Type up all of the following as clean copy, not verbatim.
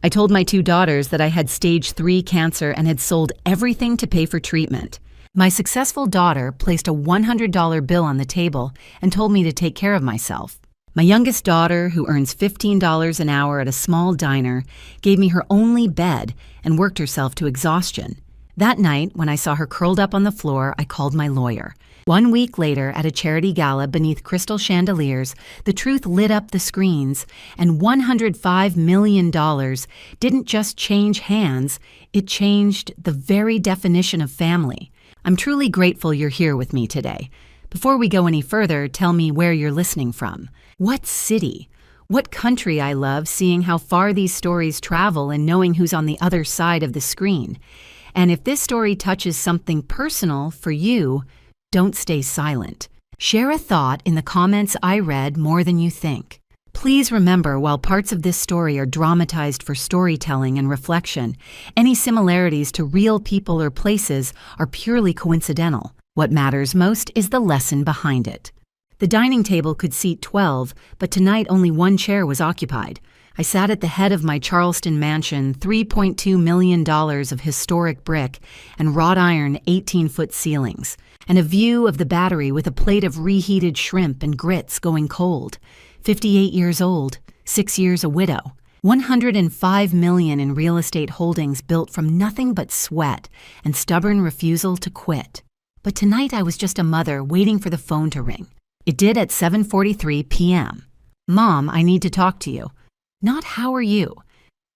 I told my two daughters that I had stage 3 cancer and had sold everything to pay for treatment. My successful daughter placed a $100 bill on the table and told me to take care of myself. My youngest daughter, who earns $15 an hour at a small diner, gave me her only bed and worked herself to exhaustion. That night, when I saw her curled up on the floor, I called my lawyer. 1 week later, at a charity gala beneath crystal chandeliers, the truth lit up the screens, and $105 million didn't just change hands, it changed the very definition of family. I'm truly grateful you're here with me today. Before we go any further, tell me where you're listening from. What city? What country I love, seeing how far these stories travel and knowing who's on the other side of the screen. And if this story touches something personal for you, don't stay silent. Share a thought in the comments. I read more than you think. Please remember, while parts of this story are dramatized for storytelling and reflection, any similarities to real people or places are purely coincidental. What matters most is the lesson behind it. The dining table could seat 12, but tonight only one chair was occupied. I sat at the head of my Charleston mansion, $3.2 million of historic brick and wrought iron 18-foot ceilings, and a view of the Battery with a plate of reheated shrimp and grits going cold. 58 years old, 6 years a widow. $105 million in real estate holdings built from nothing but sweat and stubborn refusal to quit. But tonight I was just a mother waiting for the phone to ring. It did at 7:43 p.m. Mom, I need to talk to you. Not how are you?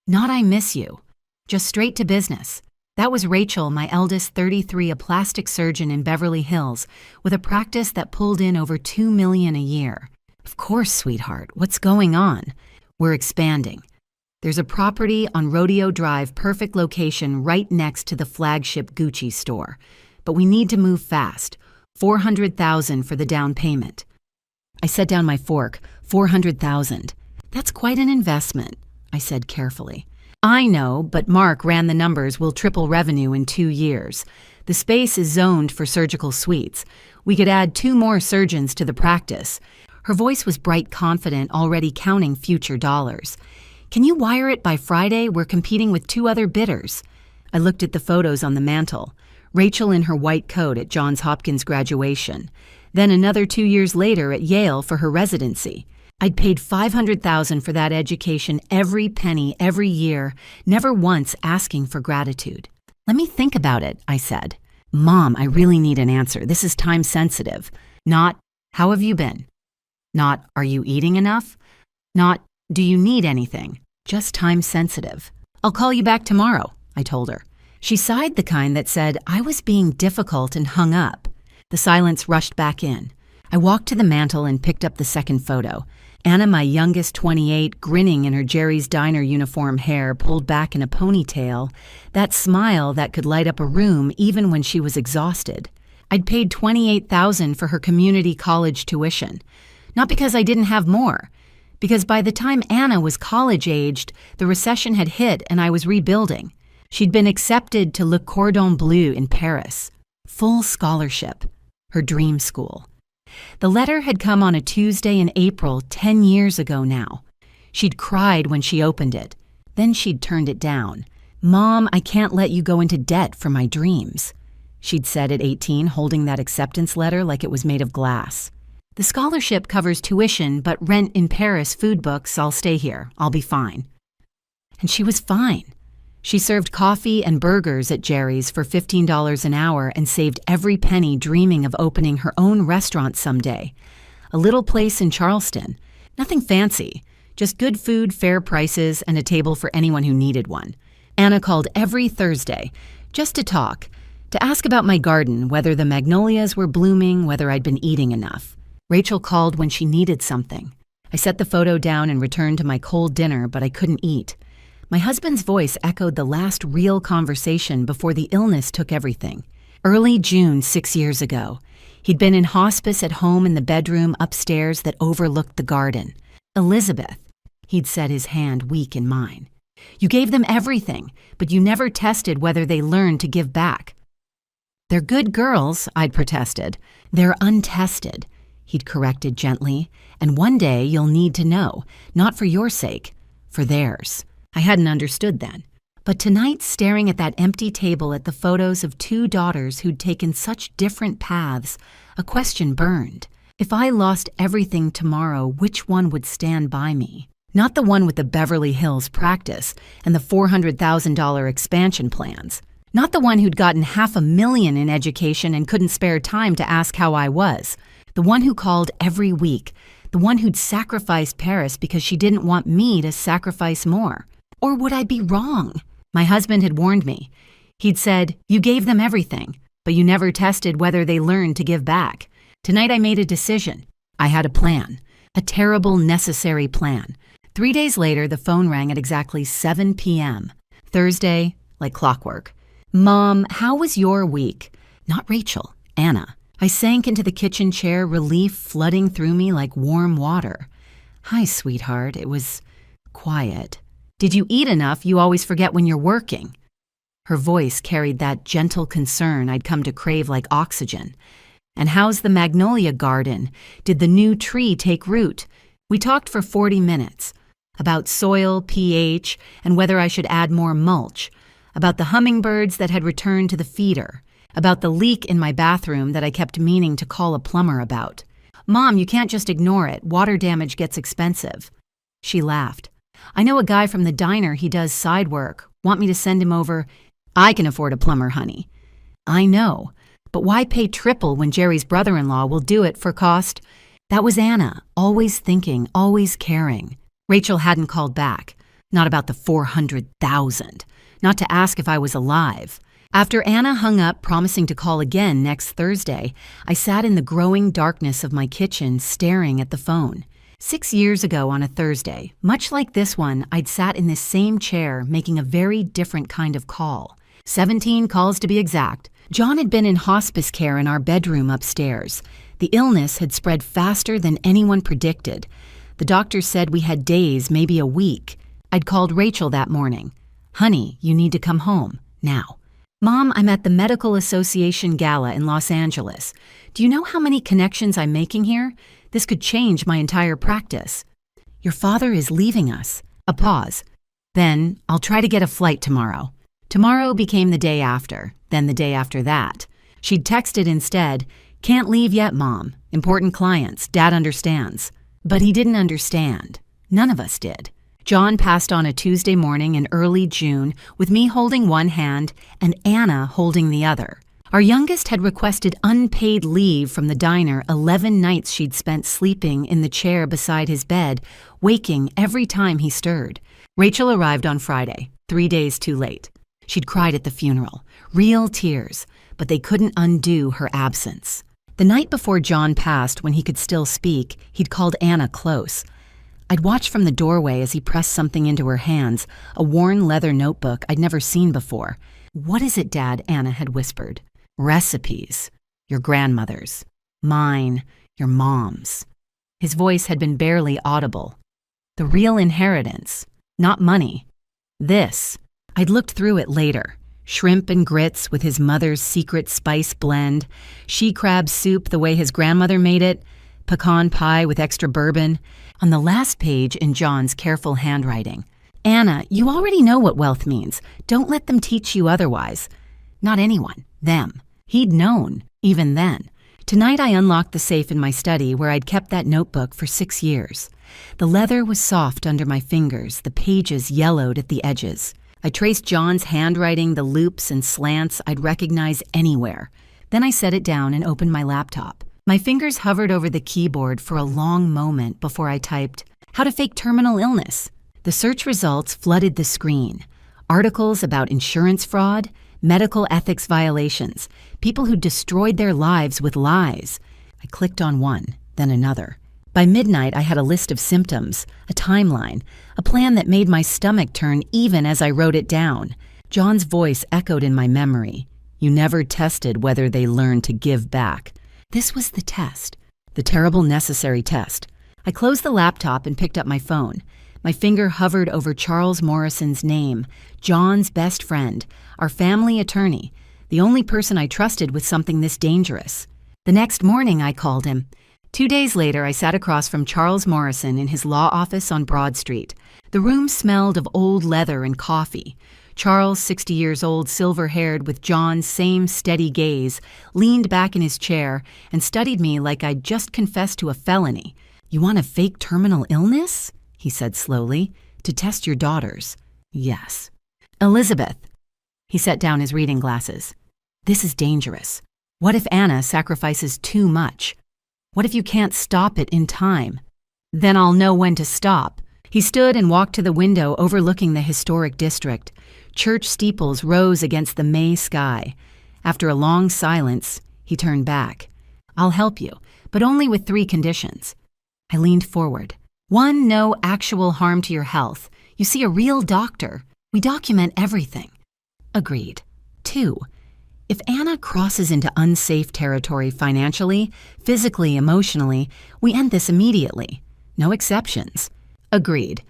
Not I miss you. Just straight to business. That was Rachel, my eldest, 33, a plastic surgeon in Beverly Hills, with a practice that pulled in over $2 million a year. Of course, sweetheart. What's going on? We're expanding. There's a property on Rodeo Drive, perfect location right next to the flagship Gucci store. But we need to move fast. $400,000 for the down payment. I set down my fork. $400,000. That's quite an investment, I said carefully. I know, but Mark ran the numbers. We'll triple revenue in 2 years. The space is zoned for surgical suites. We could add 2 more surgeons to the practice. Her voice was bright, confident, already counting future dollars. Can you wire it by Friday? We're competing with 2 other bidders. I looked at the photos on the mantle. Rachel in her white coat at Johns Hopkins graduation. Then another 2 years later at Yale for her residency. I'd paid $500,000 for that education, every penny, every year, never once asking for gratitude. Let me think about it, I said. Mom, I really need an answer. This is time sensitive. Not, how have you been? Not, are you eating enough? Not, do you need anything? Just time sensitive. I'll call you back tomorrow, I told her. She sighed, the kind that said, I was being difficult, and hung up. The silence rushed back in. I walked to the mantel and picked up the second photo. Anna, my youngest, 28, grinning in her Jerry's Diner uniform, hair pulled back in a ponytail, that smile that could light up a room even when she was exhausted. I'd paid $28,000 for her community college tuition. Not because I didn't have more, because by the time Anna was college-aged, the recession had hit and I was rebuilding. She'd been accepted to Le Cordon Bleu in Paris. Full scholarship. Her dream school. The letter had come on a Tuesday in April 10 years ago now. She'd cried when she opened it. Then she'd turned it down. Mom, I can't let you go into debt for my dreams, she'd said at 18, holding that acceptance letter like it was made of glass. The scholarship covers tuition, but rent in Paris, food books. I'll stay here. I'll be fine. And she was fine. She served coffee and burgers at Jerry's for $15 an hour and saved every penny, dreaming of opening her own restaurant someday. A little place in Charleston. Nothing fancy, just good food, fair prices, and a table for anyone who needed one. Anna called every Thursday, just to talk, to ask about my garden, whether the magnolias were blooming, whether I'd been eating enough. Rachel called when she needed something. I set the photo down and returned to my cold dinner, but I couldn't eat. My husband's voice echoed the last real conversation before the illness took everything. Early June 6 years ago. He'd been in hospice at home in the bedroom upstairs that overlooked the garden. Elizabeth, he'd said, his hand weak in mine. You gave them everything, but you never tested whether they learned to give back. They're good girls, I'd protested. They're untested, he'd corrected gently. And one day you'll need to know, not for your sake, for theirs. I hadn't understood then. But tonight, staring at that empty table at the photos of two daughters who'd taken such different paths, a question burned. If I lost everything tomorrow, which one would stand by me? Not the one with the Beverly Hills practice and the $400,000 expansion plans. Not the one who'd gotten $500,000 in education and couldn't spare time to ask how I was. The one who called every week. The one who'd sacrificed Paris because she didn't want me to sacrifice more. Or would I be wrong? My husband had warned me. He'd said, "You gave them everything, but you never tested whether they learned to give back." Tonight I made a decision. I had a plan. A terrible, necessary plan. 3 days later, the phone rang at exactly 7 p.m. Thursday, like clockwork. "Mom, how was your week?" Not Rachel, Anna. I sank into the kitchen chair, relief flooding through me like warm water. "Hi, sweetheart." It was quiet. "Did you eat enough? You always forget when you're working." Her voice carried that gentle concern I'd come to crave like oxygen. "And how's the magnolia garden? Did the new tree take root?" We talked for 40 minutes. About soil, pH, and whether I should add more mulch. About the hummingbirds that had returned to the feeder. About the leak in my bathroom that I kept meaning to call a plumber about. "Mom, you can't just ignore it. Water damage gets expensive." She laughed. "I know a guy from the diner. He does side work. Want me to send him over?" "I can afford a plumber, honey." "I know. But why pay triple when Jerry's brother-in-law will do it for cost?" That was Anna, always thinking, always caring. Rachel hadn't called back. Not about the $400,000. Not to ask if I was alive. After Anna hung up, promising to call again next Thursday, I sat in the growing darkness of my kitchen, staring at the phone. 6 years ago on a Thursday, much like this one, I'd sat in this same chair making a very different kind of call. 17 calls to be exact. John had been in hospice care in our bedroom upstairs. The illness had spread faster than anyone predicted. The doctor said we had days, maybe a week. I'd called Rachel that morning. "Honey, you need to come home, now." "Mom, I'm at the Medical Association Gala in Los Angeles. Do you know how many connections I'm making here? This could change my entire practice." "Your father is leaving us." A pause. "Then I'll try to get a flight tomorrow." Tomorrow became the day after, then the day after that. She'd texted instead, "Can't leave yet, Mom. Important clients. Dad understands." But he didn't understand. None of us did. John passed on a Tuesday morning in early June with me holding one hand and Anna holding the other. Our youngest had requested unpaid leave from the diner 11 nights she'd spent sleeping in the chair beside his bed, waking every time he stirred. Rachel arrived on Friday, 3 days too late. She'd cried at the funeral, real tears, but they couldn't undo her absence. The night before John passed, when he could still speak, he'd called Anna close. I'd watched from the doorway as he pressed something into her hands, a worn leather notebook I'd never seen before. "What is it, Dad?" Anna had whispered. "Recipes. Your grandmother's. Mine. Your mom's." His voice had been barely audible. "The real inheritance. Not money. This." I'd looked through it later. Shrimp and grits with his mother's secret spice blend, she-crab soup the way his grandmother made it, pecan pie with extra bourbon. On the last page in John's careful handwriting, "Anna, you already know what wealth means. Don't let them teach you otherwise." Not anyone, them. He'd known, even then. Tonight I unlocked the safe in my study where I'd kept that notebook for 6 years. The leather was soft under my fingers, the pages yellowed at the edges. I traced John's handwriting, the loops and slants I'd recognize anywhere. Then I set it down and opened my laptop. My fingers hovered over the keyboard for a long moment before I typed, "How to fake terminal illness." The search results flooded the screen. Articles about insurance fraud, medical ethics violations, people who destroyed their lives with lies. I clicked on one, then another. By midnight, I had a list of symptoms, a timeline, a plan that made my stomach turn even as I wrote it down. John's voice echoed in my memory. "You never tested whether they learned to give back." This was the test, the terrible necessary test. I closed the laptop and picked up my phone. My finger hovered over Charles Morrison's name, John's best friend, our family attorney, the only person I trusted with something this dangerous. The next morning, I called him. 2 days later, I sat across from Charles Morrison in his law office on Broad Street. The room smelled of old leather and coffee. Charles, 60 years old, silver-haired, with John's same steady gaze, leaned back in his chair and studied me like I'd just confessed to a felony. "You want a fake terminal illness?" he said slowly. "To test your daughters." "Yes." "Elizabeth." He set down his reading glasses. "This is dangerous. What if Anna sacrifices too much? What if you can't stop it in time? Then I'll know when to stop." He stood and walked to the window overlooking the historic district. Church steeples rose against the May sky. After a long silence, he turned back. "I'll help you, but only with 3 conditions." I leaned forward. 1, no actual harm to your health. You see a real doctor. We document everything. Agreed. 2, if Anna crosses into unsafe territory financially, physically, emotionally, we end this immediately. No exceptions. Agreed.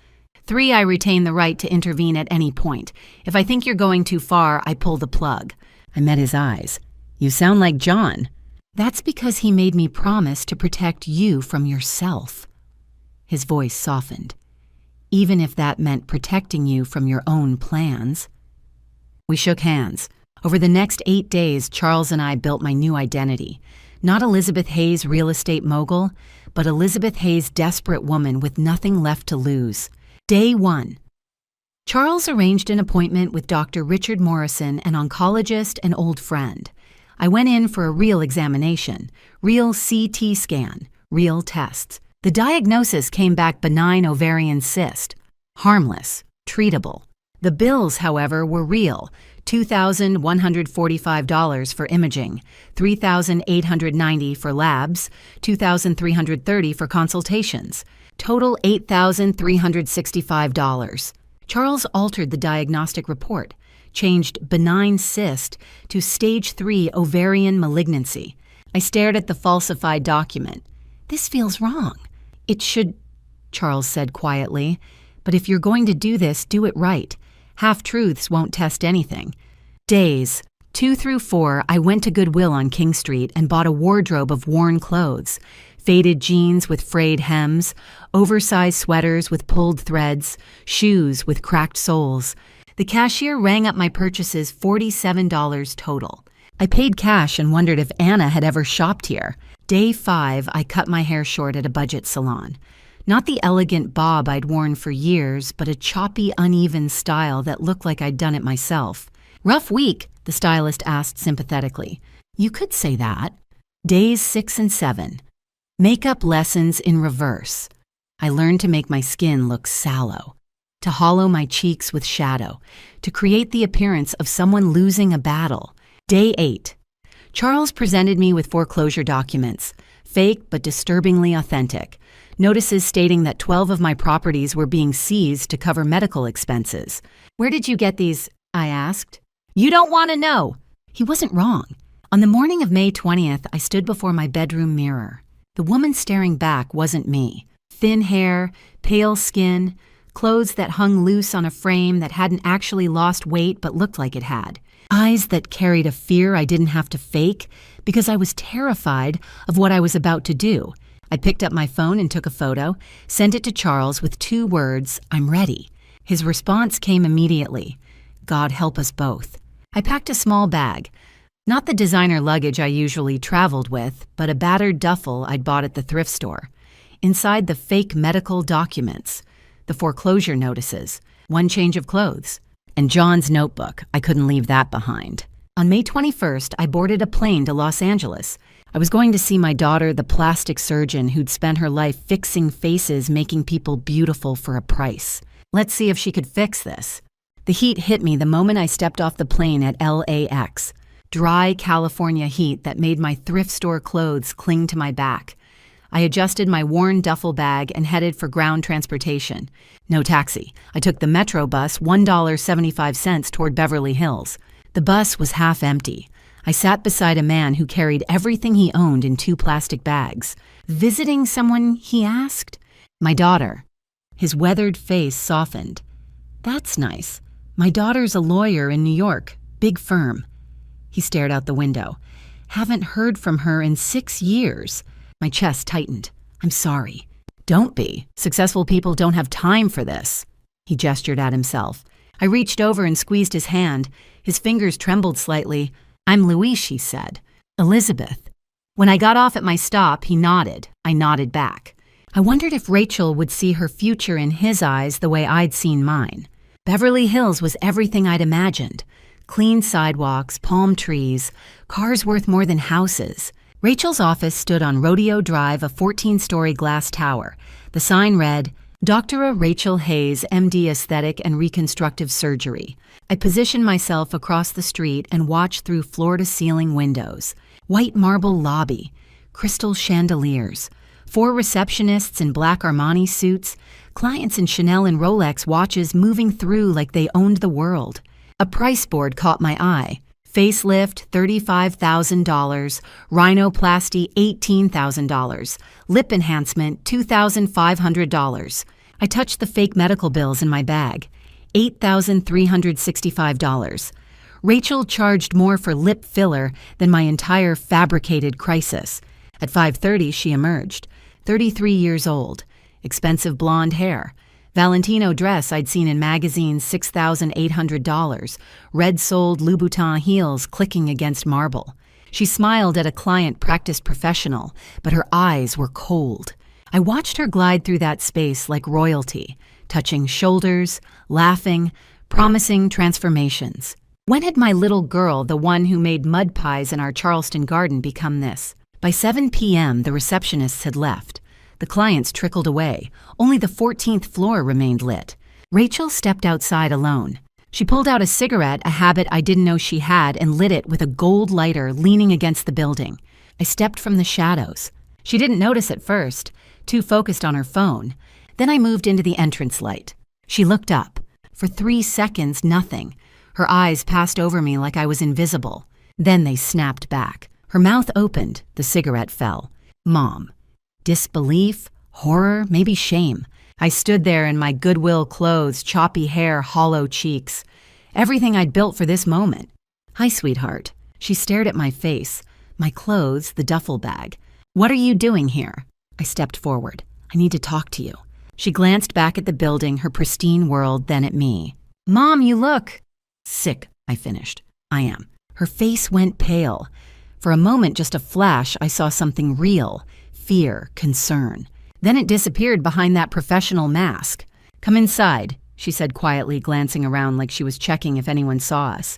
3, I retain the right to intervene at any point. If I think you're going too far, I pull the plug. I met his eyes. "You sound like John." "That's because he made me promise to protect you from yourself." His voice softened. "Even if that meant protecting you from your own plans." We shook hands. Over the next 8 days, Charles and I built my new identity. Not Elizabeth Hayes, real estate mogul, but Elizabeth Hayes, desperate woman with nothing left to lose. Day 1. Charles arranged an appointment with Dr. Richard Morrison, an oncologist and old friend. I went in for a real examination, real CT scan, real tests. The diagnosis came back benign ovarian cyst, harmless, treatable. The bills, however, were real. $2,145 for imaging, $3,890 for labs, $2,330 for consultations. Total $8,365. Charles altered the diagnostic report, changed benign cyst to stage 3 ovarian malignancy. I stared at the falsified document. "This feels wrong." "It should," Charles said quietly, "but if you're going to do this, do it right. Half-truths won't test anything." Days 2 through 4, I went to Goodwill on King Street and bought a wardrobe of worn clothes. Faded jeans with frayed hems, oversized sweaters with pulled threads, shoes with cracked soles. The cashier rang up my purchases, $47 total. I paid cash and wondered if Anna had ever shopped here. Day 5, I cut my hair short at a budget salon. Not the elegant bob I'd worn for years, but a choppy, uneven style that looked like I'd done it myself. "Rough week," the stylist asked sympathetically. "You could say that." Days 6 and 7. Makeup lessons in reverse. I learned to make my skin look sallow, to hollow my cheeks with shadow, to create the appearance of someone losing a battle. Day 8. Charles presented me with foreclosure documents, fake but disturbingly authentic. Notices stating that 12 of my properties were being seized to cover medical expenses. "Where did you get these?" I asked. "You don't want to know." He wasn't wrong. On the morning of May 20th, I stood before my bedroom mirror. The woman staring back wasn't me. Thin hair, pale skin, clothes that hung loose on a frame that hadn't actually lost weight but looked like it had. Eyes that carried a fear I didn't have to fake because I was terrified of what I was about to do. I picked up my phone and took a photo, sent it to Charles with 2 words, "I'm ready." His response came immediately. "God help us both." I packed a small bag. Not the designer luggage I usually traveled with, but a battered duffel I'd bought at the thrift store. Inside the fake medical documents, the foreclosure notices, 1 change of clothes, and John's notebook. I couldn't leave that behind. On May 21st, I boarded a plane to Los Angeles. I was going to see my daughter, the plastic surgeon who'd spent her life fixing faces, making people beautiful for a price. Let's see if she could fix this. The heat hit me the moment I stepped off the plane at LAX. Dry California heat that made my thrift store clothes cling to my back. I adjusted my worn duffel bag and headed for ground transportation. No taxi. I took the Metro bus, $1.75 toward Beverly Hills. The bus was half empty. I sat beside a man who carried everything he owned in 2 plastic bags. "Visiting someone?" he asked. "My daughter." His weathered face softened. "That's nice. My daughter's a lawyer in New York, big firm." He stared out the window. "Haven't heard from her in 6 years. My chest tightened. "I'm sorry." "Don't be. Successful people don't have time for this." He gestured at himself. I reached over and squeezed his hand. His fingers trembled slightly. "I'm Luis," he said. "Elizabeth." When I got off at my stop, he nodded. I nodded back. I wondered if Rachel would see her future in his eyes the way I'd seen mine. Beverly Hills was everything I'd imagined. Clean sidewalks, palm trees, cars worth more than houses. Rachel's office stood on Rodeo Drive, a 14-story glass tower. The sign read, Dr. Rachel Hayes, MD Aesthetic and Reconstructive Surgery. I positioned myself across the street and watched through floor-to-ceiling windows. White marble lobby, crystal chandeliers, 4 receptionists in black Armani suits, clients in Chanel and Rolex watches moving through like they owned the world. A price board caught my eye. Facelift, $35,000. Rhinoplasty, $18,000. Lip enhancement, $2,500. I touched the fake medical bills in my bag. $8,365. Rachel charged more for lip filler than my entire fabricated crisis. At 5:30, she emerged. 33 years old. Expensive blonde hair. Valentino dress I'd seen in magazines, $6,800. Red-soled Louboutin heels clicking against marble. She smiled at a client practiced professional, but her eyes were cold. I watched her glide through that space like royalty, touching shoulders, laughing, promising transformations. When had my little girl, the one who made mud pies in our Charleston garden, become this? By 7 p.m., the receptionists had left. The clients trickled away. Only the 14th floor remained lit. Rachel stepped outside alone. She pulled out a cigarette, a habit I didn't know she had, and lit it with a gold lighter leaning against the building. I stepped from the shadows. She didn't notice at first, too focused on her phone. Then I moved into the entrance light. She looked up. For 3 seconds, nothing. Her eyes passed over me like I was invisible. Then they snapped back. Her mouth opened. The cigarette fell. Mom. Disbelief, horror, maybe shame. I stood there in my Goodwill clothes, choppy hair, hollow cheeks. Everything I'd built for this moment. "Hi, sweetheart." She stared at my face, my clothes, the duffel bag. "What are you doing here?" I stepped forward. "I need to talk to you." She glanced back at the building, her pristine world, then at me. "Mom, you look..." "Sick," I finished. "I am." Her face went pale. For a moment, just a flash, I saw something real. Fear, concern. Then it disappeared behind that professional mask. "Come inside," she said quietly, glancing around like she was checking if anyone saw us.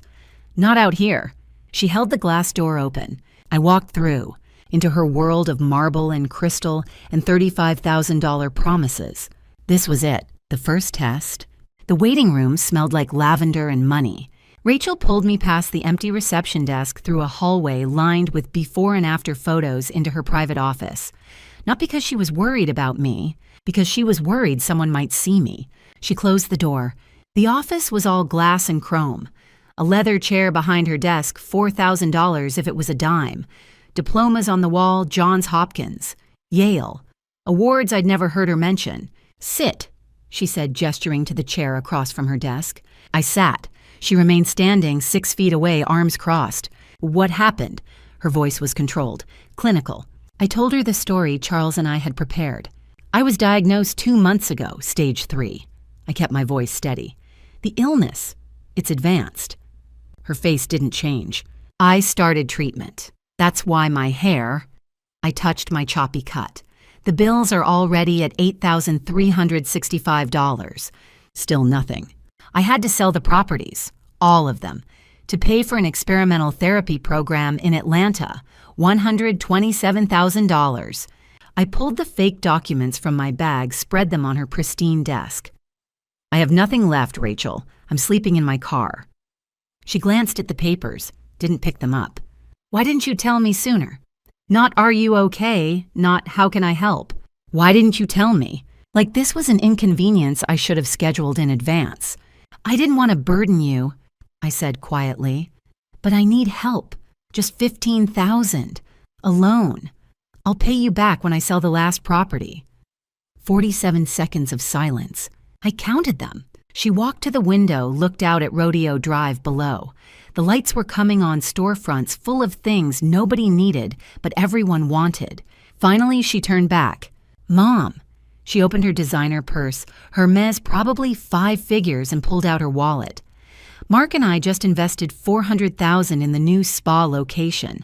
"Not out here." She held the glass door open. I walked through, into her world of marble and crystal and $35,000 promises. This was it, the first test. The waiting room smelled like lavender and money. Rachel pulled me past the empty reception desk through a hallway lined with before and after photos into her private office. Not because she was worried about me, because she was worried someone might see me. She closed the door. The office was all glass and chrome. A leather chair behind her desk, $4,000 if it was a dime. Diplomas on the wall, Johns Hopkins. Yale. Awards I'd never heard her mention. "Sit," she said, gesturing to the chair across from her desk. I sat. She remained standing 6 feet away, arms crossed. "What happened?" Her voice was controlled, clinical. I told her the story Charles and I had prepared. "I was diagnosed 2 months ago, stage 3. I kept my voice steady. "The illness, it's advanced." Her face didn't change. "I started treatment. That's why my hair..." I touched my choppy cut. "The bills are already at $8,365. Still nothing. I had to sell the properties, all of them, to pay for an experimental therapy program in Atlanta, $127,000. I pulled the fake documents from my bag, spread them on her pristine desk. "I have nothing left, Rachel. I'm sleeping in my car." She glanced at the papers, didn't pick them up. "Why didn't you tell me sooner?" Not "are you okay?" Not "how can I help?" Why didn't you tell me? Like this was an inconvenience I should have scheduled in advance. "I didn't want to burden you," I said quietly. "But I need help. Just $15,000. Alone. I'll pay you back when I sell the last property." 47 seconds of silence. I counted them. She walked to the window, looked out at Rodeo Drive below. The lights were coming on storefronts full of things nobody needed, but everyone wanted. Finally, she turned back. "Mom." She opened her designer purse, Hermes probably 5 figures, and pulled out her wallet. Mark and I just invested $400,000 in the new spa location.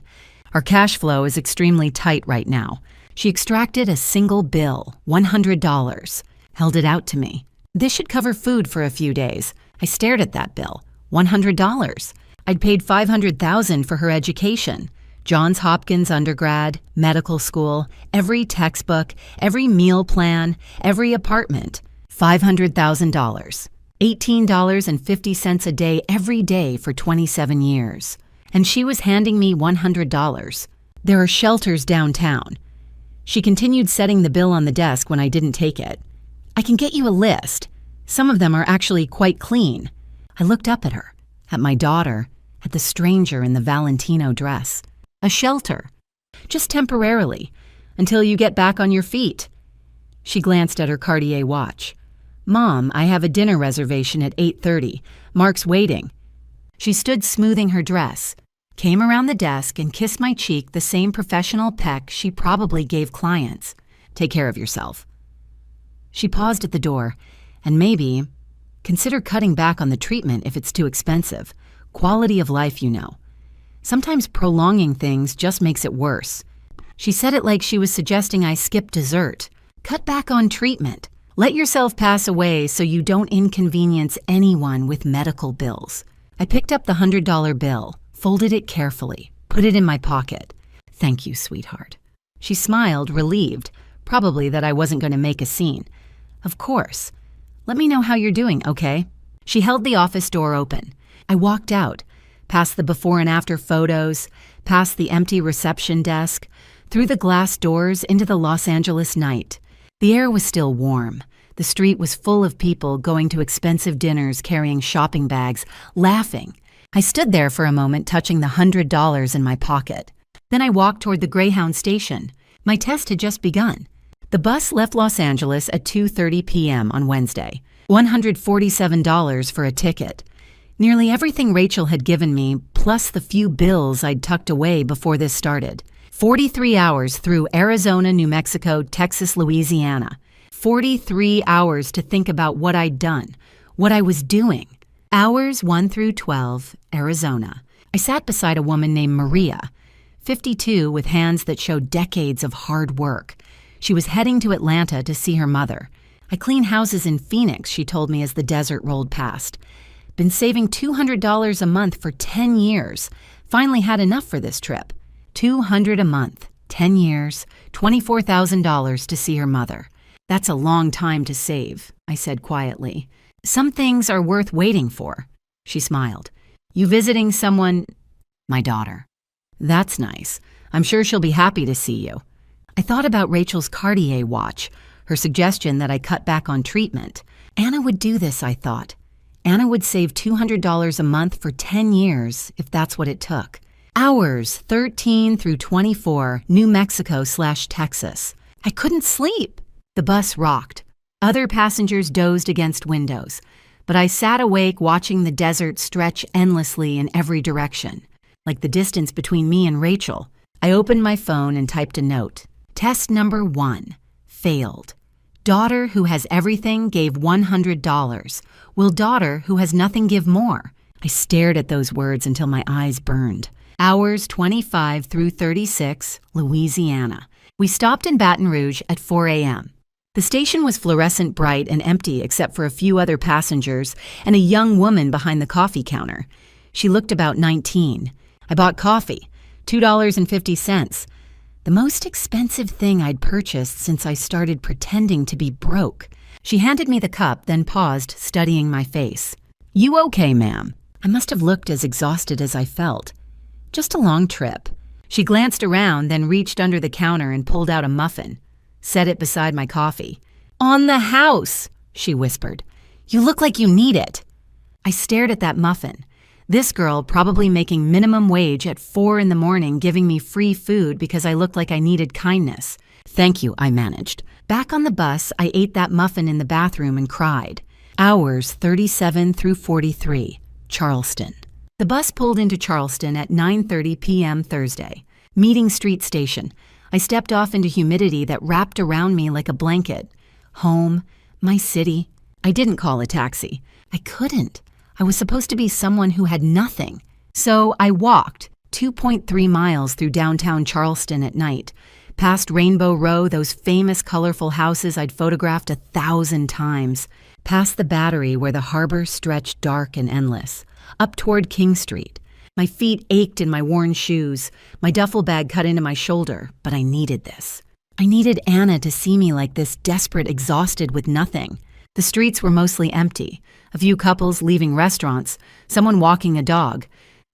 Our cash flow is extremely tight right now. She extracted a single bill, $100, held it out to me. This should cover food for a few days. I stared at that bill. $100. I'd paid $500,000 for her education. Johns Hopkins undergrad, medical school, every textbook, every meal plan, every apartment. $500,000. $18.50 a day every day for 27 years. And she was handing me $100. There are shelters downtown. She continued setting the bill on the desk when I didn't take it. I can get you a list. Some of them are actually quite clean. I looked up at her, at my daughter, at the stranger in the Valentino dress. A shelter. Just temporarily, until you get back on your feet. She glanced at her Cartier watch. Mom, I have a dinner reservation at 8:30. Mark's waiting. She stood smoothing her dress, came around the desk and kissed my cheek the same professional peck she probably gave clients. Take care of yourself. She paused at the door, and maybe consider cutting back on the treatment if it's too expensive. Quality of life, you know. Sometimes prolonging things just makes it worse. She said it like she was suggesting I skip dessert. Cut back on treatment. Let yourself pass away so you don't inconvenience anyone with medical bills. I picked up the $100 bill, folded it carefully, put it in my pocket. Thank you, sweetheart. She smiled, relieved, probably that I wasn't going to make a scene. Of course. Let me know how you're doing, okay? She held the office door open. I walked out, past the before and after photos, past the empty reception desk, through the glass doors into the Los Angeles night. The air was still warm. The street was full of people going to expensive dinners carrying shopping bags, laughing. I stood there for a moment touching the $100 in my pocket. Then I walked toward the Greyhound station. My test had just begun. The bus left Los Angeles at 2:30 p.m. on Wednesday. $147 for a ticket. Nearly everything Rachel had given me, plus the few bills I'd tucked away before this started. 43 hours through Arizona, New Mexico, Texas, Louisiana. 43 hours to think about what I'd done, what I was doing. Hours 1 through 12, Arizona. I sat beside a woman named Maria, 52, with hands that showed decades of hard work. She was heading to Atlanta to see her mother. I clean houses in Phoenix, she told me as the desert rolled past. Been saving $200 a month for 10 years. Finally had enough for this trip. $200 a month, 10 years, $24,000 to see her mother. That's a long time to save, I said quietly. Some things are worth waiting for. She smiled. You visiting someone? My daughter. That's nice. I'm sure she'll be happy to see you. I thought about Rachel's Cartier watch, her suggestion that I cut back on treatment. Anna would do this, I thought. Anna would save $200 a month for 10 years if that's what it took. Hours 13 through 24, New Mexico/Texas. I couldn't sleep. The bus rocked. Other passengers dozed against windows, but I sat awake watching the desert stretch endlessly in every direction, like the distance between me and Rachel. I opened my phone and typed a note. Test number 1. Failed. Daughter who has everything gave $100. Will daughter who has nothing give more? I stared at those words until my eyes burned. Hours 25 through 36, Louisiana. We stopped in Baton Rouge at 4 a.m. The station was fluorescent bright and empty except for a few other passengers and a young woman behind the coffee counter. She looked about 19. I bought coffee, $2.50. The most expensive thing I'd purchased since I started pretending to be broke. She handed me the cup, then paused, studying my face. You okay, ma'am? I must have looked as exhausted as I felt. Just a long trip. She glanced around, then reached under the counter and pulled out a muffin. Set it beside my coffee. On the house, she whispered. You look like you need it. I stared at that muffin. This girl, probably making minimum wage at 4 in the morning, giving me free food because I looked like I needed kindness. Thank you, I managed. Back on the bus, I ate that muffin in the bathroom and cried. Hours 37 through 43, Charleston. The bus pulled into Charleston at 9:30 p.m. Thursday. Meeting Street Station. I stepped off into humidity that wrapped around me like a blanket. home, my city. I didn't call a taxi. I couldn't. I was supposed to be someone who had nothing. So I walked 2.3 miles through downtown Charleston at night, past Rainbow Row, those famous colorful houses I'd photographed 1,000 times, past the Battery where the harbor stretched dark and endless, up toward King Street. My feet ached in my worn shoes, my duffel bag cut into my shoulder, but I needed this. I needed Anna to see me like this, desperate, exhausted with nothing. The streets were mostly empty, a few couples leaving restaurants, someone walking a dog.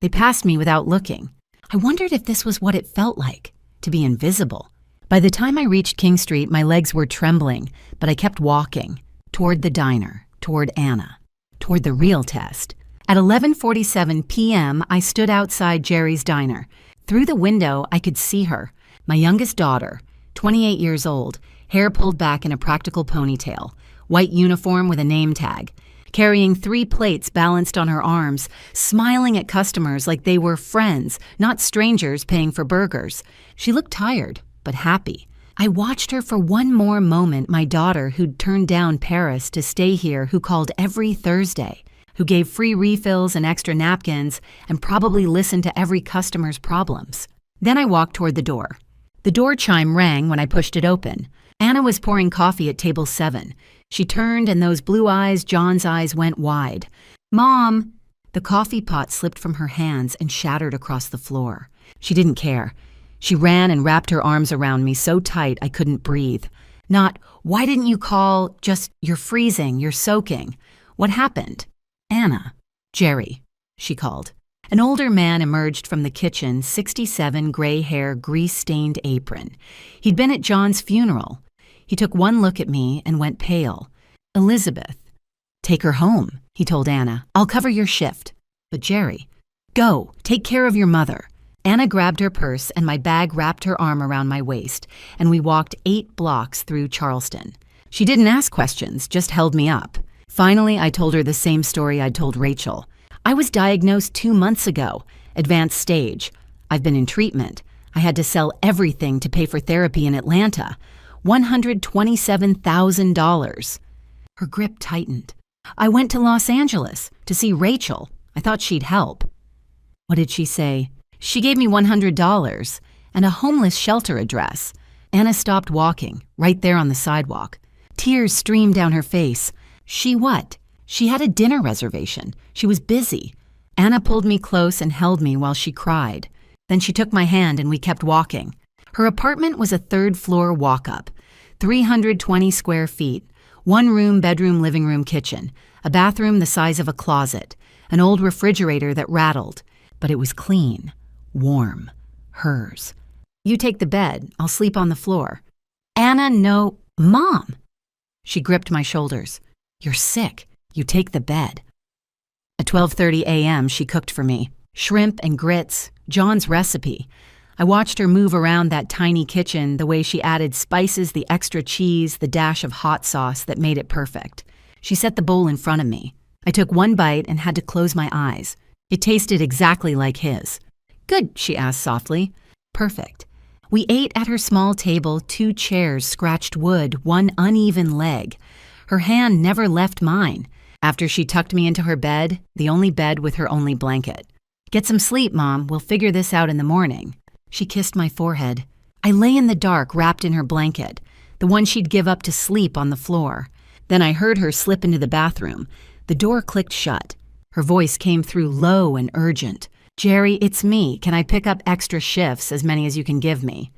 They passed me without looking. I wondered if this was what it felt like, to be invisible. By the time I reached King Street, my legs were trembling, but I kept walking, toward the diner, toward Anna, toward the real test. At 11:47 p.m., I stood outside Jerry's diner. Through the window, I could see her, my youngest daughter, 28 years old, hair pulled back in a practical ponytail, white uniform with a name tag, carrying 3 plates balanced on her arms, smiling at customers like they were friends, not strangers paying for burgers. She looked tired, but happy. I watched her for one more moment, my daughter who'd turned down Paris to stay here, who called every Thursday, who gave free refills and extra napkins and probably listened to every customer's problems. Then I walked toward the door. The door chime rang when I pushed it open. Anna was pouring coffee at table 7. She turned and those blue eyes, John's eyes, went wide. "Mom!" The coffee pot slipped from her hands and shattered across the floor. She didn't care. She ran and wrapped her arms around me so tight I couldn't breathe. Not, "Why didn't you call?" Just, "You're freezing, you're soaking." What happened? "Anna." "Jerry," she called. An older man emerged from the kitchen, 67, gray hair, grease-stained apron. He'd been at John's funeral. He took one look at me and went pale. "Elizabeth." "Take her home," he told Anna. "I'll cover your shift." "But Jerry." "Go, take care of your mother." Anna grabbed her purse and my bag wrapped her arm around my waist, and we walked 8 blocks through Charleston. She didn't ask questions, just held me up. Finally, I told her the same story I'd told Rachel. I was diagnosed 2 months ago, advanced stage. I've been in treatment. I had to sell everything to pay for therapy in Atlanta. $127,000. Her grip tightened. "I went to Los Angeles to see Rachel. I thought she'd help." "What did she say?" "She gave me $100 and a homeless shelter address." Anna stopped walking, right there on the sidewalk. Tears streamed down her face. "She what?" "She had a dinner reservation. She was busy." Anna pulled me close and held me while she cried. Then she took my hand and we kept walking. Her apartment was a 3rd-floor walk-up, 320 square feet, 1-room, bedroom, living room, kitchen, a bathroom the size of a closet, an old refrigerator that rattled, but it was clean, warm, hers. "You take the bed. I'll sleep on the floor." "Anna, no." "Mom!" She gripped my shoulders. "You're sick. You take the bed." At 12:30 a.m., she cooked for me. Shrimp and grits, John's recipe. I watched her move around that tiny kitchen, the way she added spices, the extra cheese, the dash of hot sauce that made it perfect. She set the bowl in front of me. I took one bite and had to close my eyes. It tasted exactly like his. "Good," she asked softly. "Perfect." We ate at her small table, 2 chairs, scratched wood, one uneven leg. Her hand never left mine. After she tucked me into her bed, the only bed with her only blanket. "Get some sleep, Mom. We'll figure this out in the morning." She kissed my forehead. I lay in the dark, wrapped in her blanket, the one she'd give up to sleep on the floor. Then I heard her slip into the bathroom. The door clicked shut. Her voice came through low and urgent. "Jerry, it's me. Can I pick up extra shifts, as many as you can give me?"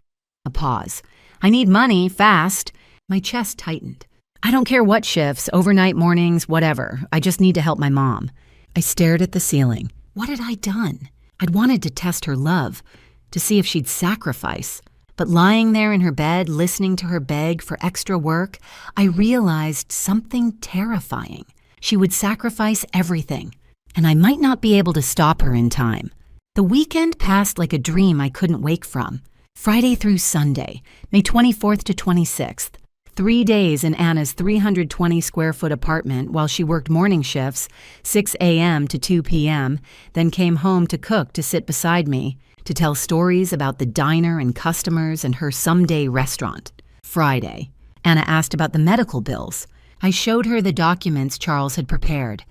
A pause. "I need money, fast." My chest tightened. "I don't care what shifts, overnight, mornings, whatever. I just need to help my mom." I stared at the ceiling. What had I done? I'd wanted to test her love, to see if she'd sacrifice. But lying there in her bed, listening to her beg for extra work, I realized something terrifying. She would sacrifice everything, and I might not be able to stop her in time. The weekend passed like a dream I couldn't wake from. Friday through Sunday, May 24th to 26th. 3 days in Anna's 320-square-foot apartment while she worked morning shifts, 6 a.m. to 2 p.m., then came home to cook, to sit beside me, to tell stories about the diner and customers and her someday restaurant. Friday. Anna asked about the medical bills. I showed her the documents Charles had prepared.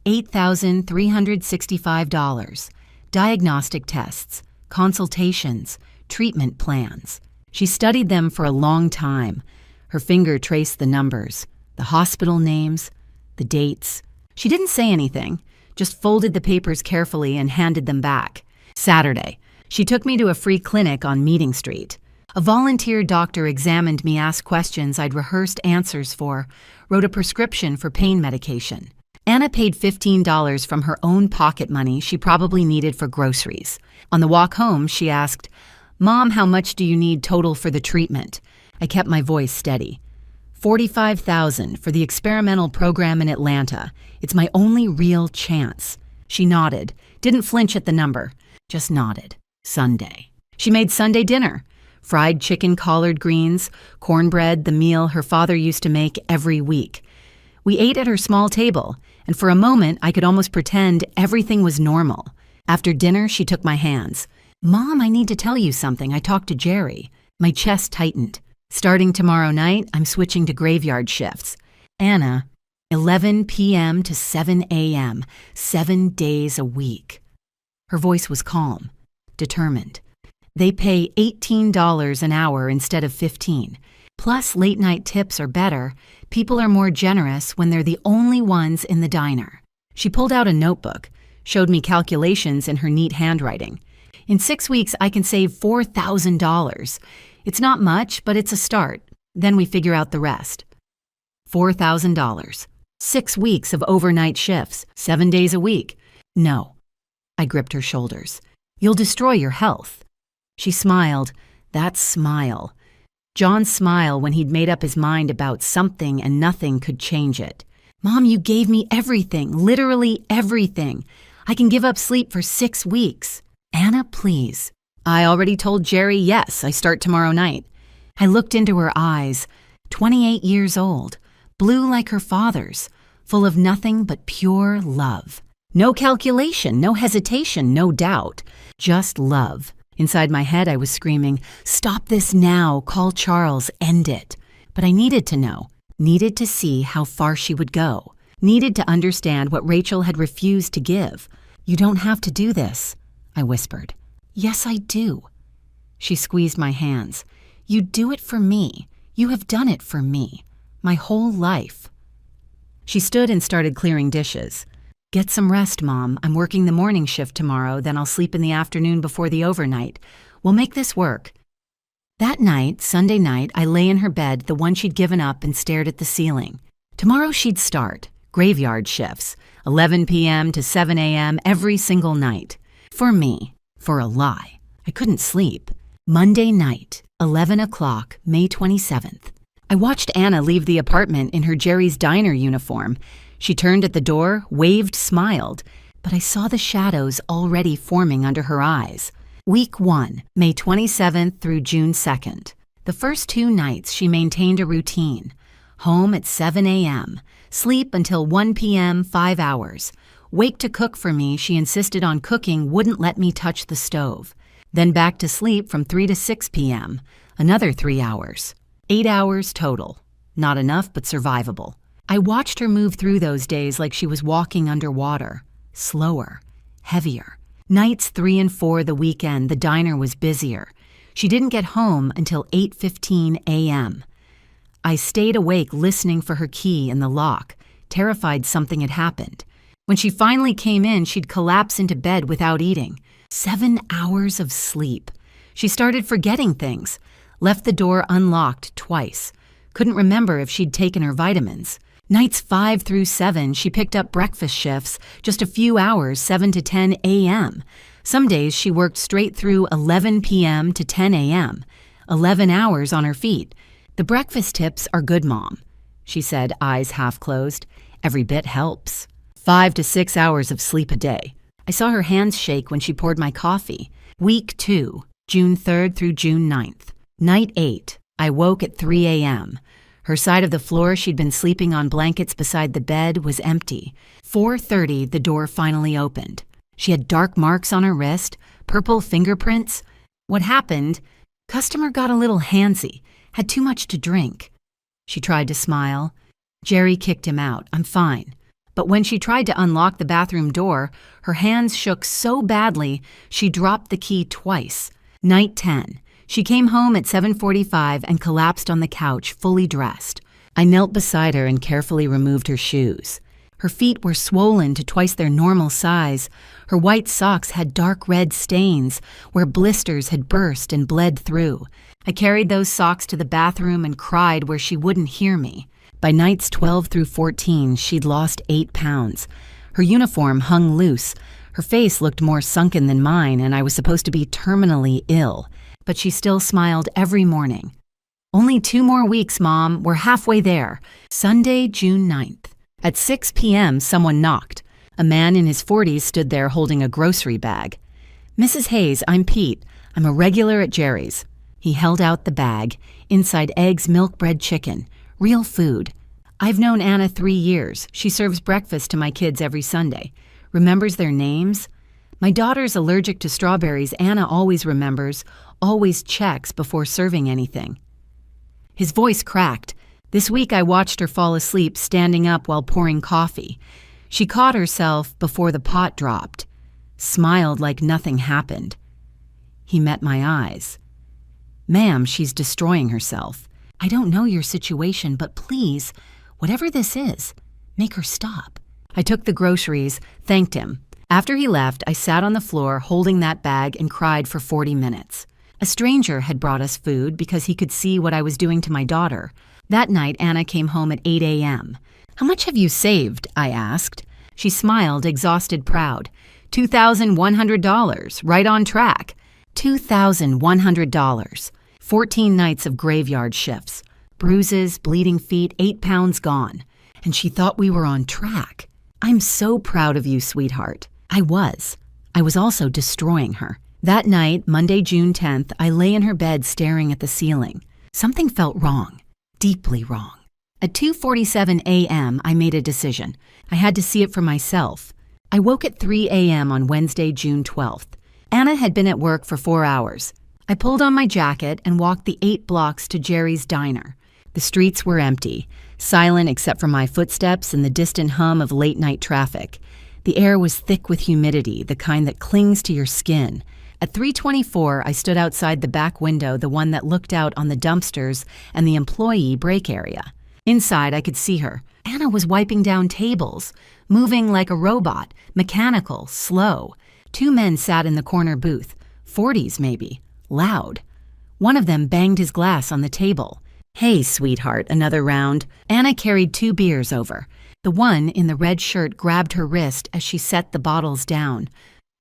$8,365. Diagnostic tests, consultations, treatment plans. She studied them for a long time. Her finger traced the numbers, the hospital names, the dates. She didn't say anything, just folded the papers carefully and handed them back. Saturday, she took me to a free clinic on Meeting Street. A volunteer doctor examined me, asked questions I'd rehearsed answers for, wrote a prescription for pain medication. Anna paid $15 from her own pocket money she probably needed for groceries. On the walk home, she asked, "Mom, how much do you need total for the treatment?" I kept my voice steady. $45,000 for the experimental program in Atlanta. It's my only real chance. She nodded, didn't flinch at the number, just nodded. Sunday. She made Sunday dinner. Fried chicken, collard greens, cornbread, the meal her father used to make every week. We ate at her small table, and for a moment I could almost pretend everything was normal. After dinner, she took my hands. "Mom, I need to tell you something. I talked to Jerry." My chest tightened. "Starting tomorrow night, I'm switching to graveyard shifts." Anna, 11 p.m. to 7 a.m., 7 days a week. Her voice was calm, determined. They pay $18 an hour instead of $15. Plus, late-night tips are better. People are more generous when they're the only ones in the diner. She pulled out a notebook, showed me calculations in her neat handwriting. "In 6 weeks, I can save $4,000. It's not much, but it's a start. Then we figure out the rest." $4,000. 6 weeks of overnight shifts, 7 days a week. "No." I gripped her shoulders. "You'll destroy your health." She smiled. That smile. John's smile when he'd made up his mind about something and nothing could change it. "Mom, you gave me everything, literally everything. I can give up sleep for 6 weeks. Anna, please." "I already told Jerry yes, I start tomorrow night." I looked into her eyes, 28 years old, blue like her father's, full of nothing but pure love. No calculation, no hesitation, no doubt, just love. Inside my head, I was screaming, "Stop this now, call Charles, end it." But I needed to know, needed to see how far she would go, needed to understand what Rachel had refused to give. "You don't have to do this," I whispered. "Yes, I do." She squeezed my hands. "You do it for me. You have done it for me. My whole life." She stood and started clearing dishes. "Get some rest, Mom. I'm working the morning shift tomorrow, then I'll sleep in the afternoon before the overnight. We'll make this work." That night, Sunday night, I lay in her bed, the one she'd given up, and stared at the ceiling. Tomorrow she'd start. Graveyard shifts. 11 p.m. to 7 a.m. every single night. For me. For a lie. I couldn't sleep. Monday night, 11 o'clock, May 27th. I watched Anna leave the apartment in her Jerry's Diner uniform. She turned at the door, waved, smiled, but I saw the shadows already forming under her eyes. Week 1, May 27th through June 2nd. The first 2 nights she maintained a routine. Home at 7 a.m., sleep until 1 p.m., 5 hours. Wake to cook for me, she insisted on cooking, wouldn't let me touch the stove. Then back to sleep from 3 to 6 p.m., another 3 hours. 8 hours total. Not enough, but survivable. I watched her move through those days like she was walking underwater. Slower, heavier. Nights 3 and 4 the weekend, the diner was busier. She didn't get home until 8:15 a.m. I stayed awake listening for her key in the lock, terrified something had happened. When she finally came in, she'd collapse into bed without eating. 7 hours of sleep. She started forgetting things. Left the door unlocked twice. Couldn't remember if she'd taken her vitamins. Nights 5 through 7, she picked up breakfast shifts, just a few hours, 7 to 10 a.m. Some days she worked straight through 11 p.m. to 10 a.m., 11 hours on her feet. "The breakfast tips are good, Mom," she said, eyes half closed. "Every bit helps." 5 to 6 hours of sleep a day. I saw her hands shake when she poured my coffee. Week 2, June 3rd through June 9th. Night 8, I woke at 3 a.m. Her side of the floor she'd been sleeping on blankets beside the bed was empty. 4:30, the door finally opened. She had dark marks on her wrist, purple fingerprints. What happened? Customer got a little handsy, had too much to drink. She tried to smile. Jerry kicked him out. I'm fine. But when she tried to unlock the bathroom door, her hands shook so badly she dropped the key twice. Night 10. She came home at 7:45 and collapsed on the couch, fully dressed. I knelt beside her and carefully removed her shoes. Her feet were swollen to twice their normal size. Her white socks had dark red stains where blisters had burst and bled through. I carried those socks to the bathroom and cried where she wouldn't hear me. By nights 12 through 14, she'd lost 8 pounds. Her uniform hung loose. Her face looked more sunken than mine, and I was supposed to be terminally ill. But she still smiled every morning. Only 2 more weeks, Mom. We're halfway there. Sunday, June 9th. At 6 p.m., someone knocked. A man in his 40s stood there holding a grocery bag. Mrs. Hayes, I'm Pete. I'm a regular at Jerry's. He held out the bag. Inside eggs, milk, bread, chicken. Real food. I've known Anna 3 years. She serves breakfast to my kids every Sunday. Remembers their names? My daughter's allergic to strawberries. Anna always remembers, always checks before serving anything. His voice cracked. This week I watched her fall asleep standing up while pouring coffee. She caught herself before the pot dropped. Smiled like nothing happened. He met my eyes. Ma'am, she's destroying herself. I don't know your situation, but please, whatever this is, make her stop. I took the groceries, thanked him. After he left, I sat on the floor holding that bag and cried for 40 minutes. A stranger had brought us food because he could see what I was doing to my daughter. That night, Anna came home at 8 a.m. How much have you saved? I asked. She smiled, exhausted, proud. $2,100, right on track. $2,100. 14 nights of graveyard shifts. Bruises, bleeding feet, 8 pounds gone. And she thought we were on track. I'm so proud of you, sweetheart. I was. I was also destroying her. That night, Monday, June 10th, I lay in her bed staring at the ceiling. Something felt wrong. Deeply wrong. At 2:47 a.m., I made a decision. I had to see it for myself. I woke at 3 a.m. on Wednesday, June 12th. Anna had been at work for 4 hours. I pulled on my jacket and walked the 8 blocks to Jerry's diner. The streets were empty, silent except for my footsteps and the distant hum of late-night traffic. The air was thick with humidity, the kind that clings to your skin. At 3:24, I stood outside the back window, the one that looked out on the dumpsters and the employee break area. Inside, I could see her. Anna was wiping down tables, moving like a robot, mechanical, slow. 2 men sat in the corner booth, 40s maybe, loud. One of them banged his glass on the table. Hey, sweetheart, another round. Anna carried 2 beers over. The one in the red shirt grabbed her wrist as she set the bottles down,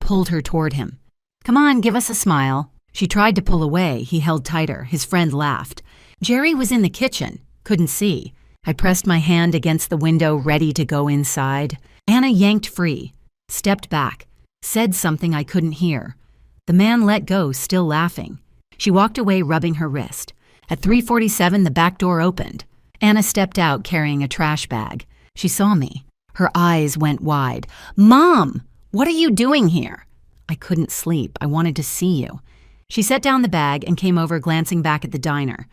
pulled her toward him. Come on, give us a smile. She tried to pull away. He held tighter. His friend laughed. Jerry was in the kitchen. Couldn't see. I pressed my hand against the window, ready to go inside. Anna yanked free, stepped back, said something I couldn't hear. The man let go, still laughing. She walked away, rubbing her wrist. At 3:47, the back door opened. Anna stepped out, carrying a trash bag. She saw me. Her eyes went wide. Mom, what are you doing here? I couldn't sleep. I wanted to see you. She set down the bag and came over, glancing back at the diner.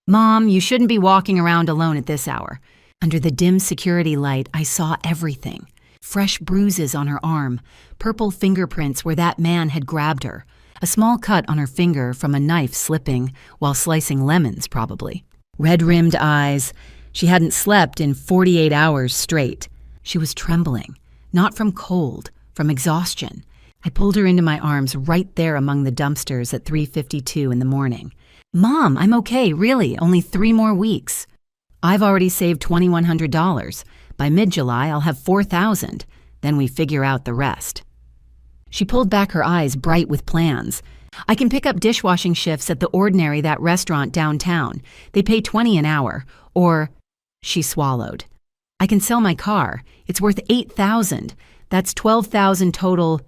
Mom, you shouldn't be walking around alone at this hour. Under the dim security light, I saw everything. Fresh bruises on her arm, purple fingerprints where that man had grabbed her, a small cut on her finger from a knife slipping while slicing lemons, probably. Red-rimmed eyes. She hadn't slept in 48 hours straight. She was trembling, not from cold, from exhaustion. I pulled her into my arms right there among the dumpsters at 3:52 in the morning. Mom, I'm okay, really, only 3 more weeks. I've already saved $2,100. By mid-July, I'll have $4,000. Then we figure out the rest. She pulled back her eyes, bright with plans. I can pick up dishwashing shifts at the Ordinary, that restaurant downtown. They pay $20 an hour. Or, she swallowed. I can sell my car. It's worth $8,000. That's $12,000 total.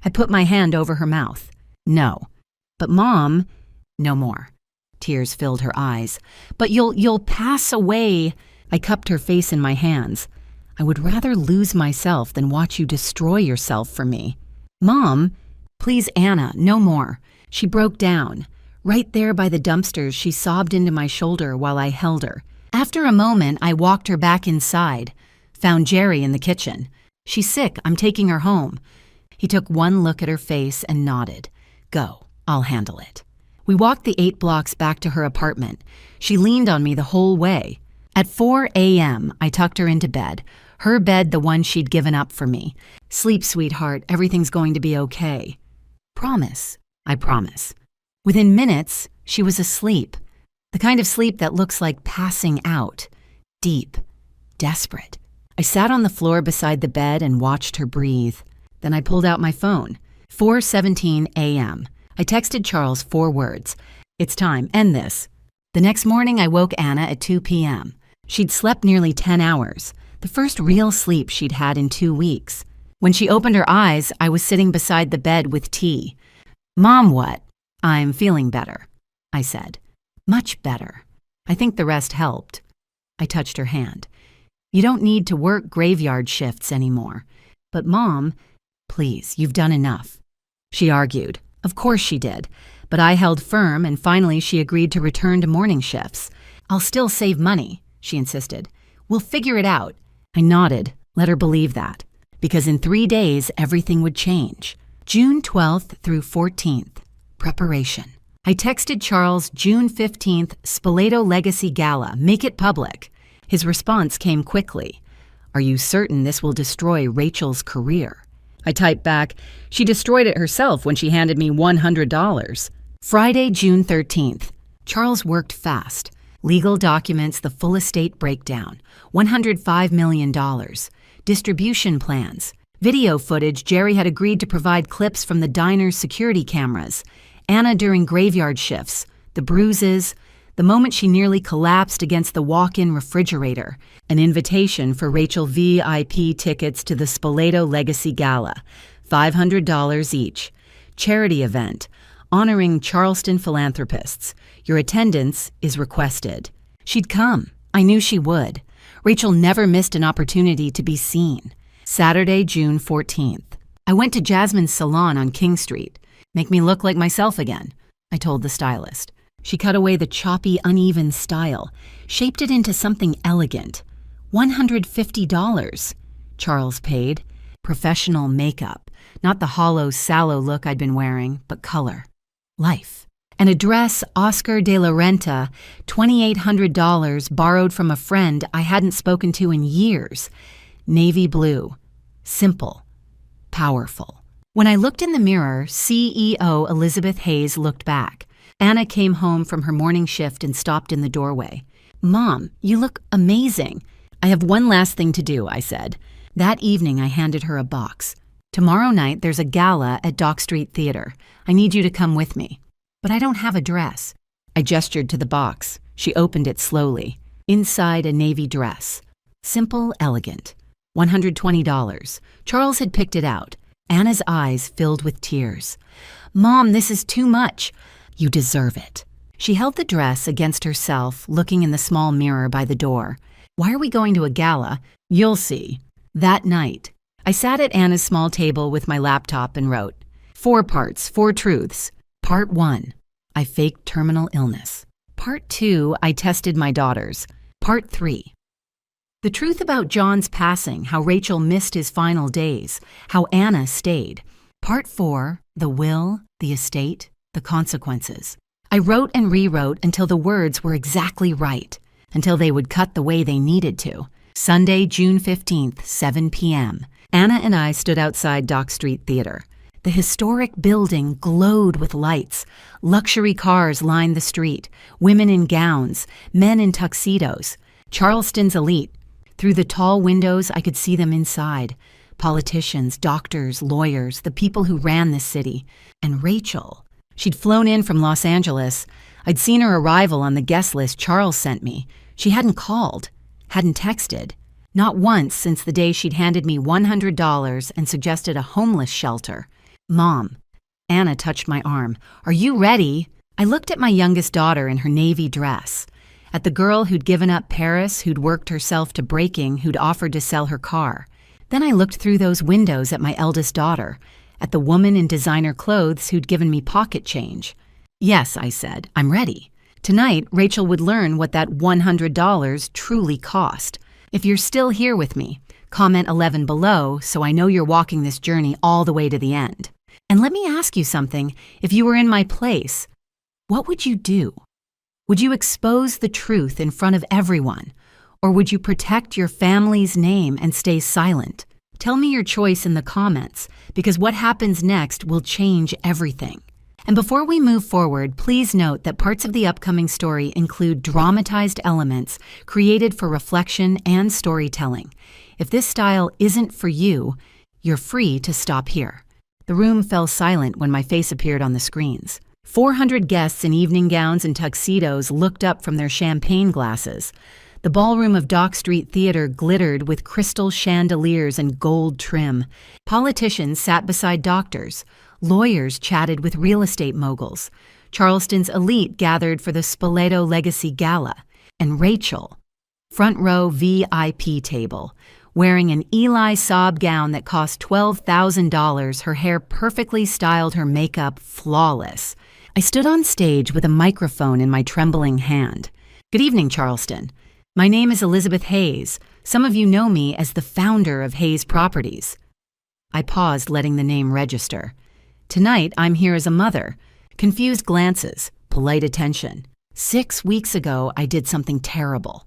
I put my hand over her mouth. No. But Mom, no more. Tears filled her eyes. But you'll pass away. I cupped her face in my hands. I would rather lose myself than watch you destroy yourself for me. Mom, please, Anna, no more. She broke down. Right there by the dumpsters, she sobbed into my shoulder while I held her. After a moment, I walked her back inside, found Jerry in the kitchen. "She's sick, I'm taking her home." He took one look at her face and nodded. "Go, I'll handle it." We walked the 8 blocks back to her apartment. She leaned on me the whole way. At 4 a.m., I tucked her into bed, her bed, the one she'd given up for me. "Sleep, sweetheart, everything's going to be okay." "Promise." "I promise." Within minutes, she was asleep. The kind of sleep that looks like passing out. Deep. Desperate. I sat on the floor beside the bed and watched her breathe. Then I pulled out my phone. 4:17 a.m. I texted Charles 4 words. "It's time. End this." The next morning, I woke Anna at 2 p.m. She'd slept nearly 10 hours, the first real sleep she'd had in 2 weeks. When she opened her eyes, I was sitting beside the bed with tea. "Mom, what?" "I'm feeling better," I said. "Much better. I think the rest helped." I touched her hand. "You don't need to work graveyard shifts anymore." "But Mom..." "Please, you've done enough." She argued. Of course she did. But I held firm, and finally she agreed to return to morning shifts. "I'll still save money," she insisted. "We'll figure it out." I nodded, let her believe that. Because in 3 days, everything would change. June 12th through 14th. Preparation. I texted Charles June 15th, Spoleto Legacy Gala, make it public. His response came quickly. "Are you certain this will destroy Rachel's career?" I typed back, "She destroyed it herself when she handed me $100. Friday, June 13th. Charles worked fast. Legal documents, the full estate breakdown, $105 million. Distribution plans. Video footage, Jerry had agreed to provide clips from the diner's security cameras. Anna during graveyard shifts, the bruises, the moment she nearly collapsed against the walk-in refrigerator, an invitation for Rachel VIP tickets to the Spoleto Legacy Gala, $500 each. Charity event, honoring Charleston philanthropists. Your attendance is requested. She'd come. I knew she would. Rachel never missed an opportunity to be seen. Saturday, June 14th. I went to Jasmine's salon on King Street. "Make me look like myself again," I told the stylist. She cut away the choppy, uneven style, shaped it into something elegant. $150. Charles paid. Professional makeup, not the hollow, sallow look I'd been wearing, but color. Life. And a dress Oscar de la Renta, $2,800, borrowed from a friend I hadn't spoken to in years. Navy blue. Simple. Powerful. When I looked in the mirror, CEO Elizabeth Hayes looked back. Anna came home from her morning shift and stopped in the doorway. "Mom, you look amazing." "I have one last thing to do," I said. That evening, I handed her a box. "Tomorrow night, there's a gala at Dock Street Theater. I need you to come with me." "But I don't have a dress." I gestured to the box. She opened it slowly. Inside, a navy dress. Simple, elegant. $120. Charles had picked it out. Anna's eyes filled with tears. "Mom, this is too much." "You deserve it." She held the dress against herself, looking in the small mirror by the door. "Why are we going to a gala?" "You'll see." That night, I sat at Anna's small table with my laptop and wrote, 4 parts, 4 truths. Part 1, I faked terminal illness. Part 2, I tested my daughters. Part 3, the truth about John's passing, how Rachel missed his final days, how Anna stayed. Part 4, the will, the estate, the consequences. I wrote and rewrote until the words were exactly right, until they would cut the way they needed to. Sunday, June 15th, 7 p.m. Anna and I stood outside Dock Street Theater. The historic building glowed with lights. Luxury cars lined the street, women in gowns, men in tuxedos. Charleston's elite. Through the tall windows, I could see them inside. Politicians, doctors, lawyers, the people who ran this city. And Rachel. She'd flown in from Los Angeles. I'd seen her arrival on the guest list Charles sent me. She hadn't called, hadn't texted. Not once since the day she'd handed me $100 and suggested a homeless shelter. "Mom." Anna touched my arm. "Are you ready?" I looked at my youngest daughter in her navy dress. At the girl who'd given up Paris, who'd worked herself to breaking, who'd offered to sell her car. Then I looked through those windows at my eldest daughter, at the woman in designer clothes who'd given me pocket change. "Yes," I said, "I'm ready." Tonight, Rachel would learn what that $100 truly cost. If you're still here with me, comment 11 below so I know you're walking this journey all the way to the end. And let me ask you something. If you were in my place, what would you do? Would you expose the truth in front of everyone? Or would you protect your family's name and stay silent? Tell me your choice in the comments, because what happens next will change everything. And before we move forward, please note that parts of the upcoming story include dramatized elements created for reflection and storytelling. If this style isn't for you, you're free to stop here. The room fell silent when my face appeared on the screens. 400 guests in evening gowns and tuxedos looked up from their champagne glasses. The ballroom of Dock Street Theater glittered with crystal chandeliers and gold trim. Politicians sat beside doctors. Lawyers chatted with real estate moguls. Charleston's elite gathered for the Spoleto Legacy Gala. And Rachel, front row VIP table, wearing an Eli Saab gown that cost $12,000, her hair perfectly styled, her makeup flawless. I stood on stage with a microphone in my trembling hand. Good evening, Charleston. My name is Elizabeth Hayes. Some of you know me as the founder of Hayes Properties. I paused, letting the name register. Tonight, I'm here as a mother. Confused glances, polite attention. 6 weeks ago, I did something terrible.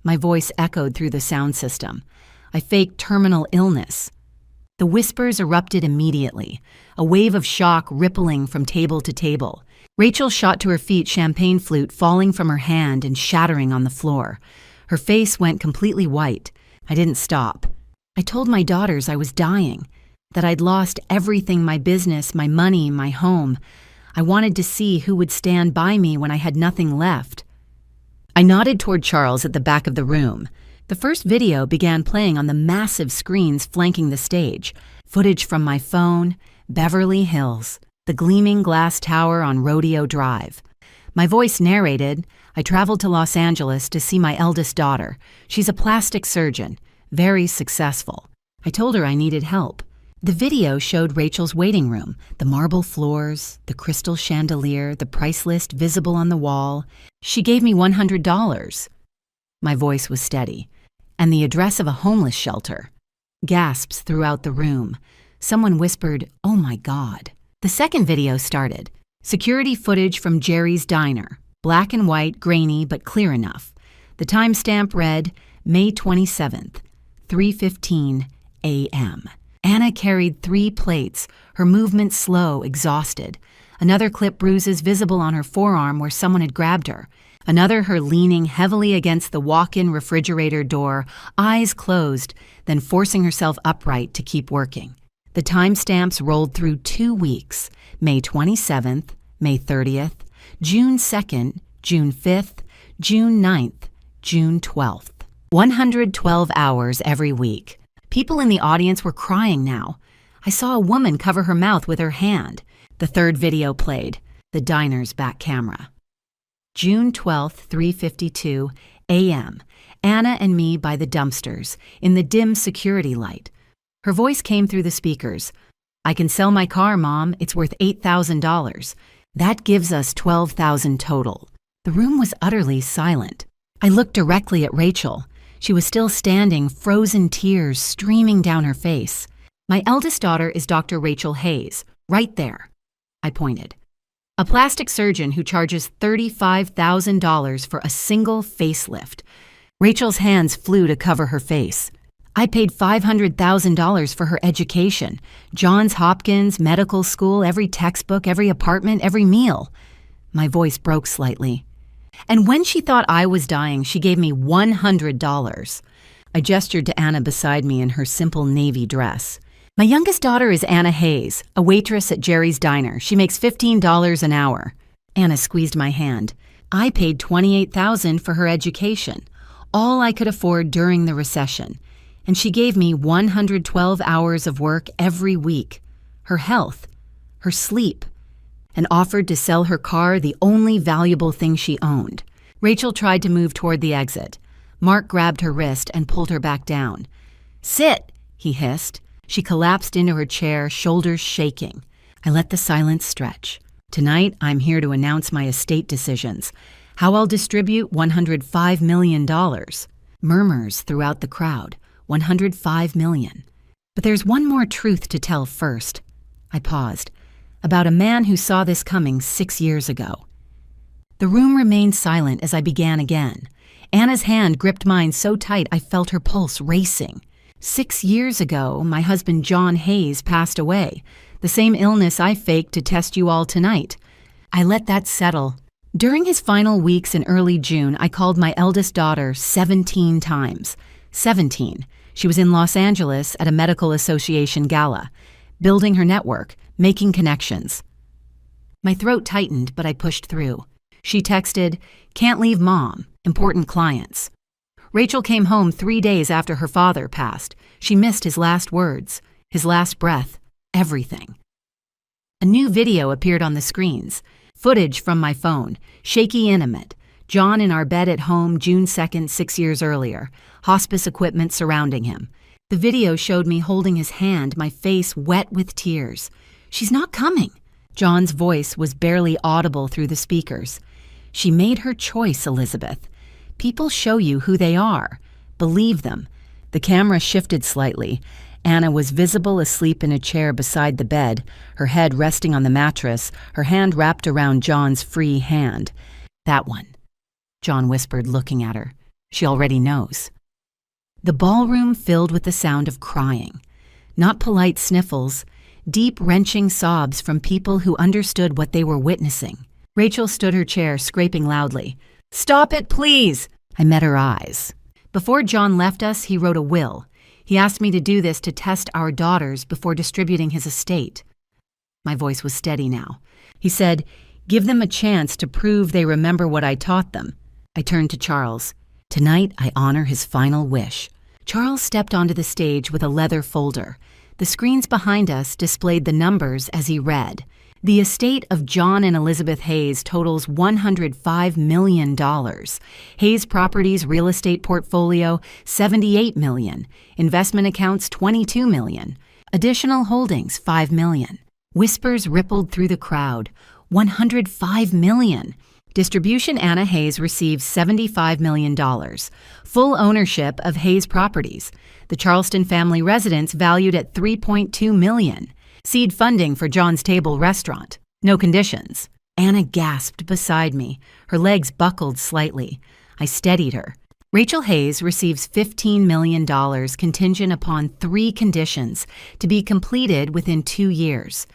My voice echoed through the sound system. I faked terminal illness. The whispers erupted immediately, a wave of shock rippling from table to table. Rachel shot to her feet, champagne flute falling from her hand and shattering on the floor. Her face went completely white. I didn't stop. I told my daughters I was dying, that I'd lost everything, my business, my money, my home. I wanted to see who would stand by me when I had nothing left. I nodded toward Charles at the back of the room. The first video began playing on the massive screens flanking the stage. Footage from my phone, Beverly Hills, the gleaming glass tower on Rodeo Drive. My voice narrated, I traveled to Los Angeles to see my eldest daughter. She's a plastic surgeon, very successful. I told her I needed help. The video showed Rachel's waiting room, the marble floors, the crystal chandelier, the price list visible on the wall. She gave me $100. My voice was steady. And the address of a homeless shelter. Gasps throughout the room. Someone whispered, "Oh my God." The second video started. Security footage from Jerry's Diner. Black and white, grainy, but clear enough. The timestamp read, May 27th, 3:15 a.m. Anna carried 3 plates, her movement slow, exhausted. Another clip, bruises visible on her forearm where someone had grabbed her. Another, her leaning heavily against the walk-in refrigerator door, eyes closed, then forcing herself upright to keep working. The timestamps rolled through 2 weeks, May 27th, May 30th, June 2nd, June 5th, June 9th, June 12th. 112 hours every week. People in the audience were crying now. I saw a woman cover her mouth with her hand. The third video played, the diner's back camera. June 12th, 3:52 a.m. Anna and me by the dumpsters, in the dim security light. Her voice came through the speakers. I can sell my car, Mom. It's worth $8,000. That gives us $12,000 total. The room was utterly silent. I looked directly at Rachel. She was still standing, frozen tears streaming down her face. My eldest daughter is Dr. Rachel Hayes, right there. I pointed. A plastic surgeon who charges $35,000 for a single facelift. Rachel's hands flew to cover her face. I paid $500,000 for her education. Johns Hopkins, medical school, every textbook, every apartment, every meal. My voice broke slightly. And when she thought I was dying, she gave me $100. I gestured to Anna beside me in her simple navy dress. My youngest daughter is Anna Hayes, a waitress at Jerry's Diner. She makes $15 an hour. Anna squeezed my hand. I paid $28,000 for her education, all I could afford during the recession. And she gave me 112 hours of work every week, her health, her sleep, and offered to sell her car, the only valuable thing she owned. Rachel tried to move toward the exit. Mark grabbed her wrist and pulled her back down. "Sit," he hissed. She collapsed into her chair, shoulders shaking. I let the silence stretch. Tonight, I'm here to announce my estate decisions, how I'll distribute $105 million. Murmurs throughout the crowd, $105 million. But there's one more truth to tell first. I paused. About a man who saw this coming 6 years ago. The room remained silent as I began again. Anna's hand gripped mine so tight I felt her pulse racing. 6 years ago, my husband John Hayes passed away, the same illness I faked to test you all tonight. I let that settle. During his final weeks in early June, I called my eldest daughter 17 times. 17. She was in Los Angeles at a medical association gala, building her network, making connections. My throat tightened, but I pushed through. She texted, "Can't leave Mom, important clients." Rachel came home 3 days after her father passed. She missed his last words, his last breath, everything. A new video appeared on the screens. Footage from my phone, shaky intimate. John in our bed at home June 2nd, 6 years earlier. Hospice equipment surrounding him. The video showed me holding his hand, my face wet with tears. "She's not coming." John's voice was barely audible through the speakers. "She made her choice, Elizabeth. People show you who they are. Believe them." The camera shifted slightly. Anna was visible asleep in a chair beside the bed, her head resting on the mattress, her hand wrapped around John's free hand. "That one," John whispered, looking at her. "She already knows." The ballroom filled with the sound of crying. Not polite sniffles, deep, wrenching sobs from people who understood what they were witnessing. Rachel stood her chair, scraping loudly. "Stop it, please!" I met her eyes. Before John left us, he wrote a will. He asked me to do this to test our daughters before distributing his estate. My voice was steady now. He said, "Give them a chance to prove they remember what I taught them." I turned to Charles. "Tonight, I honor his final wish." Charles stepped onto the stage with a leather folder. The screens behind us displayed the numbers as he read. The estate of John and Elizabeth Hayes totals $105 million. Hayes Properties real estate portfolio, $78 million. Investment accounts, $22 million. Additional holdings, $5 million. Whispers rippled through the crowd. $105 million. Distribution: Anna Hayes receives $75 million. Full ownership of Hayes Properties. The Charleston family residence valued at $3.2 million. Seed funding for John's Table restaurant. No conditions. Anna gasped beside me. Her legs buckled slightly. I steadied her. Rachel Hayes receives $15 million contingent upon 3 conditions to be completed within 2 years.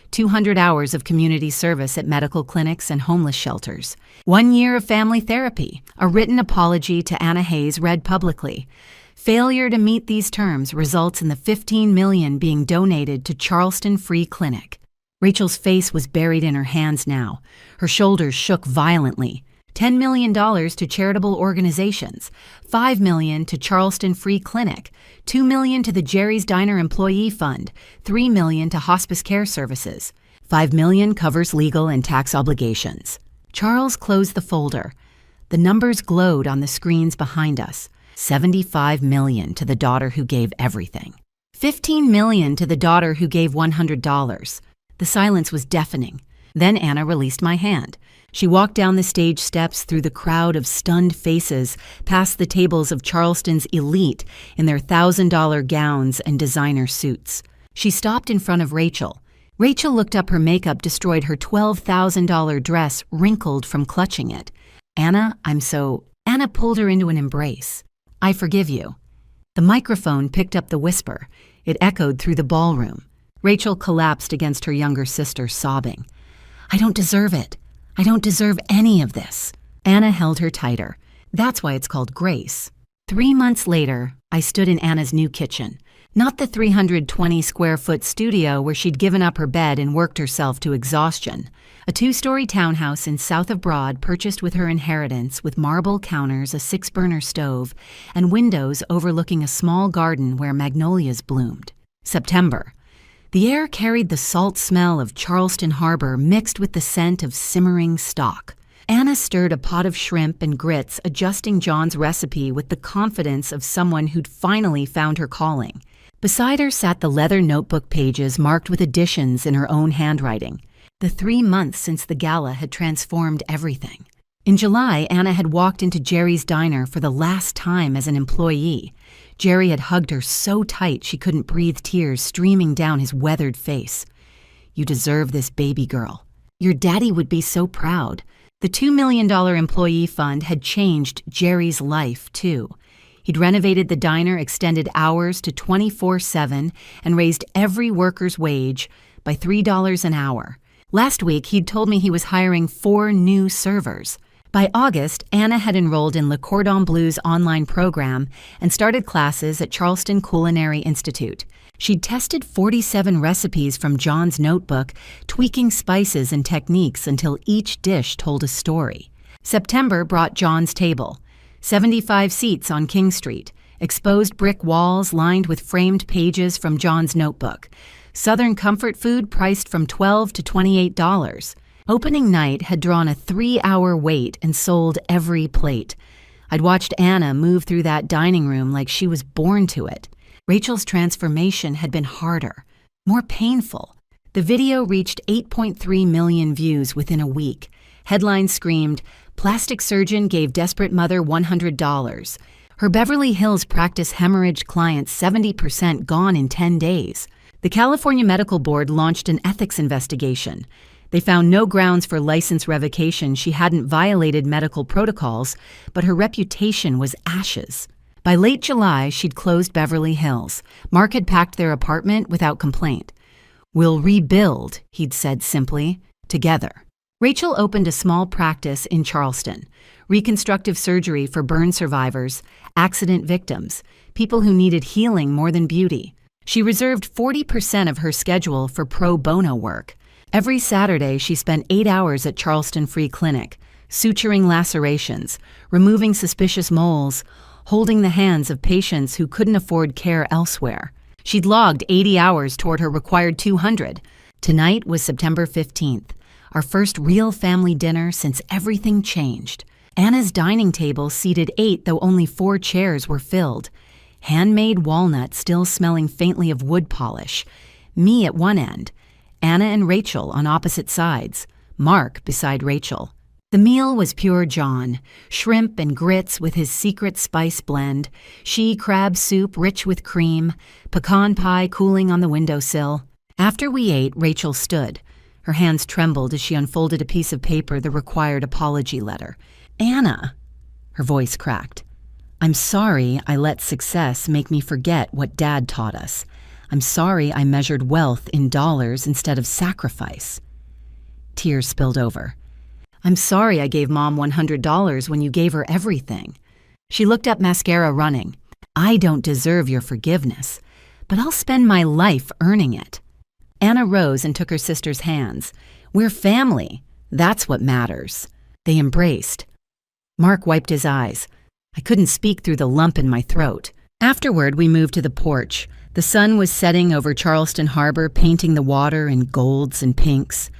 200 hours of community service at medical clinics and homeless shelters. 1 year of family therapy. A written apology to Anna Hayes read publicly. Failure to meet these terms results in the $15 million being donated to Charleston Free Clinic. Rachel's face was buried in her hands now. Her shoulders shook violently. $10 million to charitable organizations, $5 million to Charleston Free Clinic, $2 million to the Jerry's Diner Employee Fund, $3 million to hospice care services. $5 million covers legal and tax obligations. Charles closed the folder. The numbers glowed on the screens behind us. $75 million to the daughter who gave everything. $15 million to the daughter who gave $100. The silence was deafening. Then Anna released my hand. She walked down the stage steps through the crowd of stunned faces, past the tables of Charleston's elite in their $1,000 gowns and designer suits. She stopped in front of Rachel. Rachel looked up. Her makeup destroyed her $12,000 dress, wrinkled from clutching it. "Anna, Anna pulled her into an embrace. "I forgive you." The microphone picked up the whisper. It echoed through the ballroom. Rachel collapsed against her younger sister, sobbing. "I don't deserve it. I don't deserve any of this." Anna held her tighter. That's why it's called grace. 3 months later, I stood in Anna's new kitchen. Not the 320-square-foot studio where she'd given up her bed and worked herself to exhaustion. A 2-story townhouse in south of Broad purchased with her inheritance, with marble counters, a 6-burner stove, and windows overlooking a small garden where magnolias bloomed. September. The air carried the salt smell of Charleston Harbor mixed with the scent of simmering stock. Anna stirred a pot of shrimp and grits, adjusting John's recipe with the confidence of someone who'd finally found her calling. Beside her sat the leather notebook pages marked with additions in her own handwriting. The 3 months since the gala had transformed everything. In July, Anna had walked into Jerry's diner for the last time as an employee. Jerry had hugged her so tight she couldn't breathe, tears streaming down his weathered face. "You deserve this, baby girl. Your daddy would be so proud." The $2 million employee fund had changed Jerry's life, too. He'd renovated the diner, extended hours to 24/7, and raised every worker's wage by $3 an hour. Last week, he'd told me he was hiring 4 new servers. By August, Anna had enrolled in Le Cordon Bleu's online program and started classes at Charleston Culinary Institute. She'd tested 47 recipes from John's notebook, tweaking spices and techniques until each dish told a story. September brought John's table. 75 seats on King Street, exposed brick walls lined with framed pages from John's notebook. Southern comfort food priced from $12 to $28. Opening night had drawn a 3-hour wait and sold every plate. I'd watched Anna move through that dining room like she was born to it. Rachel's transformation had been harder, more painful. The video reached 8.3 million views within a week. Headlines screamed, "Plastic surgeon gave desperate mother $100. Her Beverly Hills practice hemorrhage client 70% gone in 10 days. The California Medical Board launched an ethics investigation. They found no grounds for license revocation. She hadn't violated medical protocols, but her reputation was ashes. By late July, she'd closed Beverly Hills. Mark had packed their apartment without complaint. "We'll rebuild," he'd said simply, "together." Rachel opened a small practice in Charleston, reconstructive surgery for burn survivors, accident victims, people who needed healing more than beauty. She reserved 40% of her schedule for pro bono work. Every Saturday, she spent 8 hours at Charleston Free Clinic, suturing lacerations, removing suspicious moles, holding the hands of patients who couldn't afford care elsewhere. She'd logged 80 hours toward her required 200. Tonight was September 15th, our first real family dinner since everything changed. Anna's dining table seated 8, though only 4 chairs were filled. Handmade walnut still smelling faintly of wood polish. Me at one end. Anna and Rachel on opposite sides. Mark beside Rachel. The meal was pure John. Shrimp and grits with his secret spice blend. She crab soup rich with cream. Pecan pie cooling on the windowsill. After we ate, Rachel stood. Her hands trembled as she unfolded a piece of paper, the required apology letter. "Anna," her voice cracked. "I'm sorry I let success make me forget what Dad taught us. I'm sorry I measured wealth in dollars instead of sacrifice." Tears spilled over. "I'm sorry I gave Mom $100 when you gave her everything." She looked up, mascara running. "I don't deserve your forgiveness, but I'll spend my life earning it." Anna rose and took her sister's hands. "We're family. That's what matters." They embraced. Mark wiped his eyes. I couldn't speak through the lump in my throat. Afterward, we moved to the porch. The sun was setting over Charleston Harbor, painting the water in golds and pinks.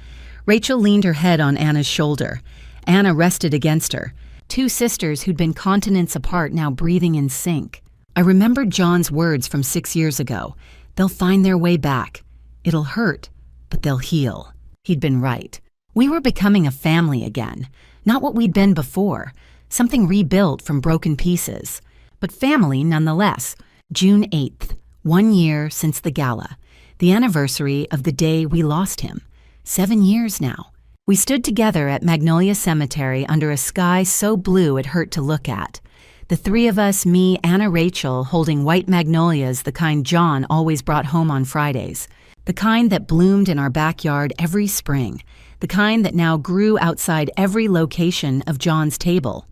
Rachel leaned her head on Anna's shoulder. Anna rested against her. 2 sisters who'd been continents apart now breathing in sync. I remembered John's words from 6 years ago. They'll find their way back. It'll hurt, but they'll heal. He'd been right. We were becoming a family again. Not what we'd been before. Something rebuilt from broken pieces. But family nonetheless. June 8th, 1 year since the gala. The anniversary of the day we lost him. 7 years now. We stood together at Magnolia Cemetery under a sky so blue it hurt to look at. The 3 of us, me, Anna, Rachel, holding white magnolias, the kind John always brought home on Fridays. The kind that bloomed in our backyard every spring. The kind that now grew outside every location of John's table.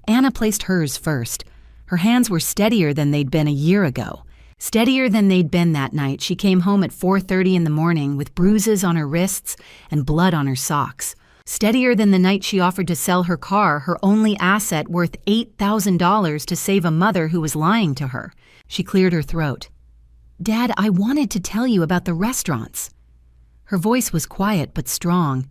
Anna placed hers first. Her hands were steadier than they'd been a year ago. Steadier than they'd been that night. She came home at 4:30 in the morning with bruises on her wrists and blood on her socks. Steadier than the night she offered to sell her car, her only asset worth $8,000 to save a mother who was lying to her. She cleared her throat. "Dad, I wanted to tell you about the restaurants." Her voice was quiet but strong.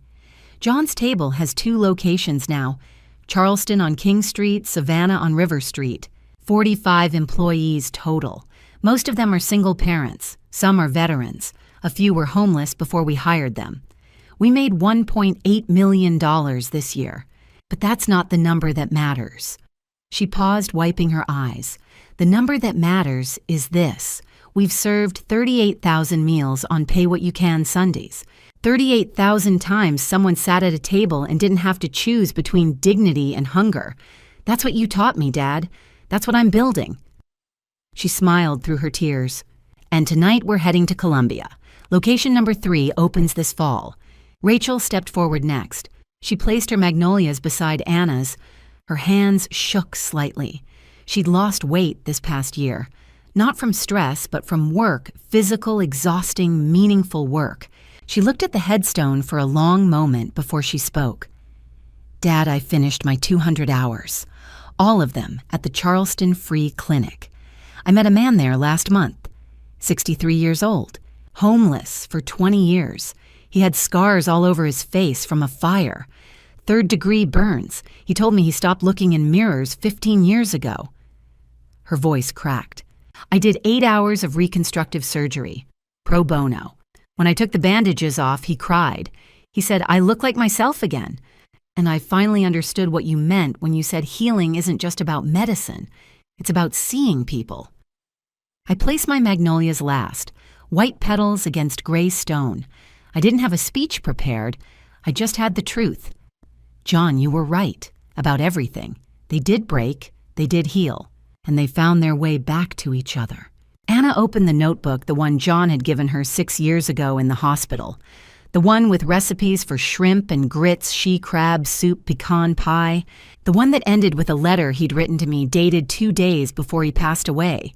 John's table has 2 locations now. Charleston on King Street, Savannah on River Street. 45 employees total. Most of them are single parents. Some are veterans. A few were homeless before we hired them. We made $1.8 million this year, but that's not the number that matters. She paused, wiping her eyes. The number that matters is this. We've served 38,000 meals on Pay What You Can Sundays. 38,000 times someone sat at a table and didn't have to choose between dignity and hunger. That's what you taught me, Dad. That's what I'm building. She smiled through her tears. And tonight we're heading to Colombia. Location number 3 opens this fall. Rachel stepped forward next. She placed her magnolias beside Anna's. Her hands shook slightly. She'd lost weight this past year. Not from stress, but from work, physical, exhausting, meaningful work. She looked at the headstone for a long moment before she spoke. Dad, I finished my 200 hours. All of them at the Charleston Free Clinic. I met a man there last month, 63 years old, homeless for 20 years. He had scars all over his face from a fire. 3rd-degree burns. He told me he stopped looking in mirrors 15 years ago. Her voice cracked. I did 8 hours of reconstructive surgery, pro bono. When I took the bandages off, he cried. He said, I look like myself again. And I finally understood what you meant when you said healing isn't just about medicine. It's about seeing people. I placed my magnolias last, white petals against gray stone. I didn't have a speech prepared. I just had the truth. John, you were right about everything. They did break, they did heal, and they found their way back to each other. Anna opened the notebook, the one John had given her 6 years ago in the hospital. The one with recipes for shrimp and grits, she-crab soup, pecan pie. The one that ended with a letter he'd written to me dated 2 days before he passed away.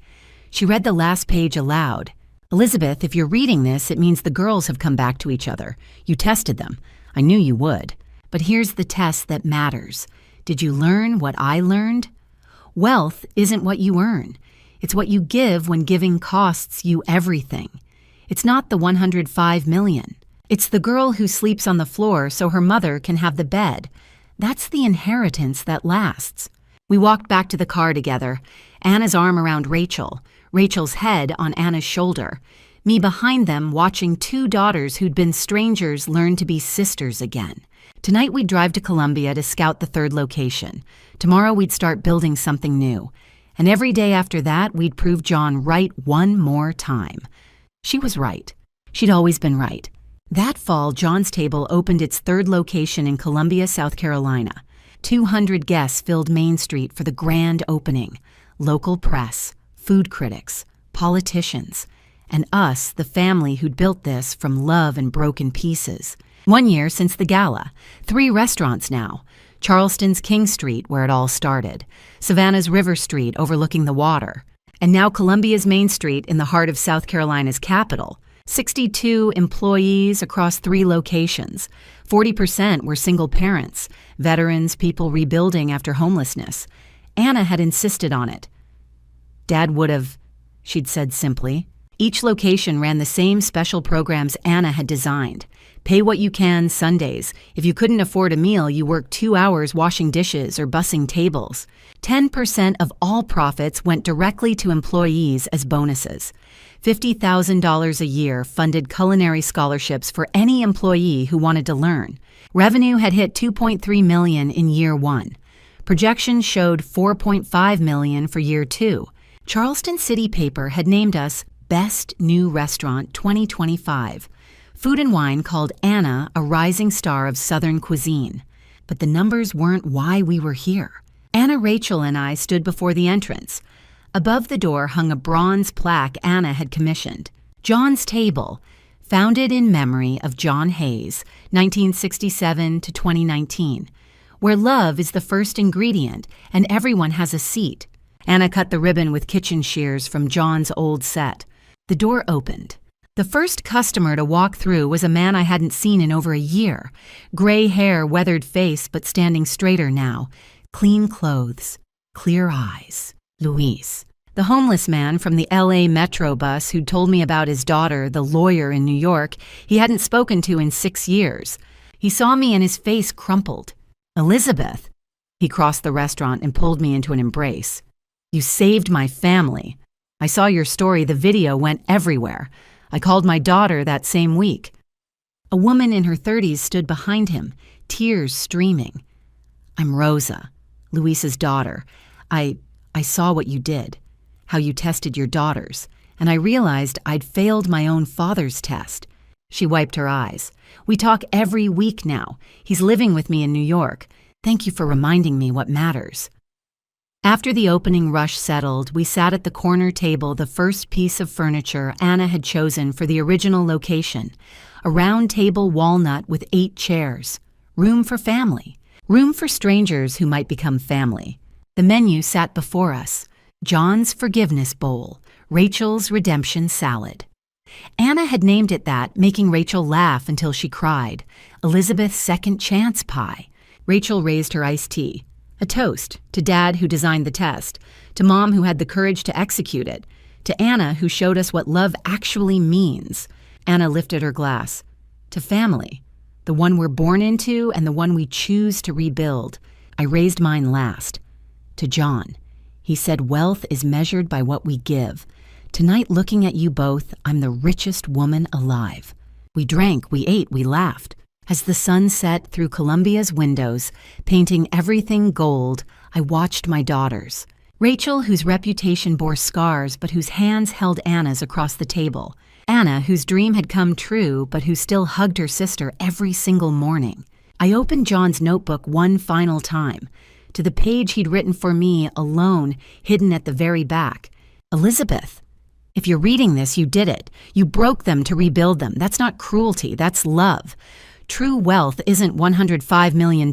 She read the last page aloud. Elizabeth, if you're reading this, it means the girls have come back to each other. You tested them. I knew you would. But here's the test that matters. Did you learn what I learned? Wealth isn't what you earn. It's what you give when giving costs you everything. It's not the 105 million. It's the girl who sleeps on the floor so her mother can have the bed. That's the inheritance that lasts. We walked back to the car together, Anna's arm around Rachel, Rachel's head on Anna's shoulder, me behind them watching 2 daughters who'd been strangers learn to be sisters again. Tonight we'd drive to Colombia to scout the 3rd location. Tomorrow we'd start building something new. And every day after that, we'd prove John right one more time. She was right. She'd always been right. That fall, John's Table opened its 3rd location in Columbia, South Carolina. 200 guests filled Main Street for the grand opening. Local press, food critics, politicians, and us, the family who'd built this from love and broken pieces. 1 year since the gala, 3 restaurants now. Charleston's King Street, where it all started. Savannah's River Street, overlooking the water. And now Columbia's Main Street in the heart of South Carolina's capital. 62 employees across 3 locations. 40% were single parents, veterans, people rebuilding after homelessness. Anna had insisted on it. Dad would have, she'd said simply. Each location ran the same special programs Anna had designed. Pay What You Can Sundays. If you couldn't afford a meal, you worked 2 hours washing dishes or bussing tables. 10% of all profits went directly to employees as bonuses. $50,000 a year funded culinary scholarships for any employee who wanted to learn. Revenue had hit $2.3 million in year 1. Projections showed $4.5 million for year 2. Charleston City Paper had named us Best New Restaurant 2025. Food and Wine called Anna a rising star of Southern cuisine. But the numbers weren't why we were here. Anna, Rachel, and I stood before the entrance. Above the door hung a bronze plaque Anna had commissioned. John's Table, founded in memory of John Hayes, 1967 to 2019, where love is the first ingredient and everyone has a seat. Anna cut the ribbon with kitchen shears from John's old set. The door opened. The first customer to walk through was a man I hadn't seen in over a year. Gray hair, weathered face, but standing straighter now. Clean clothes, clear eyes. Luis. The homeless man from the LA Metro bus who'd told me about his daughter, the lawyer in New York, he hadn't spoken to in 6 years. He saw me and his face crumpled. Elizabeth. He crossed the restaurant and pulled me into an embrace. You saved my family. I saw your story, the video went everywhere. I called my daughter that same week. A woman in her 30s stood behind him, tears streaming. "I'm Rosa, Luisa's daughter. I saw what you did, how you tested your daughters, and I realized I'd failed my own father's test." She wiped her eyes. "We talk every week now. He's living with me in New York. Thank you for reminding me what matters." After the opening rush settled, we sat at the corner table, the first piece of furniture Anna had chosen for the original location, a round table walnut with 8 chairs. Room for family. Room for strangers who might become family. The menu sat before us. John's forgiveness bowl, Rachel's redemption salad. Anna had named it that, making Rachel laugh until she cried. Elizabeth's second chance pie. Rachel raised her iced tea. A toast to Dad, who designed the test, to Mom, who had the courage to execute it, to Anna, who showed us what love actually means. Anna lifted her glass. To family, the one we're born into and the one we choose to rebuild. I raised mine last. To John, he said wealth is measured by what we give. Tonight, looking at you both, I'm the richest woman alive. We drank, we ate, we laughed. As the sun set through Columbia's windows, painting everything gold, I watched my daughters. Rachel, whose reputation bore scars but whose hands held Anna's across the table. Anna, whose dream had come true but who still hugged her sister every single morning. I opened John's notebook one final time, to the page he'd written for me alone, hidden at the very back. Elizabeth, if you're reading this, you did it. You broke them to rebuild them. That's not cruelty, that's love. True wealth isn't $105 million.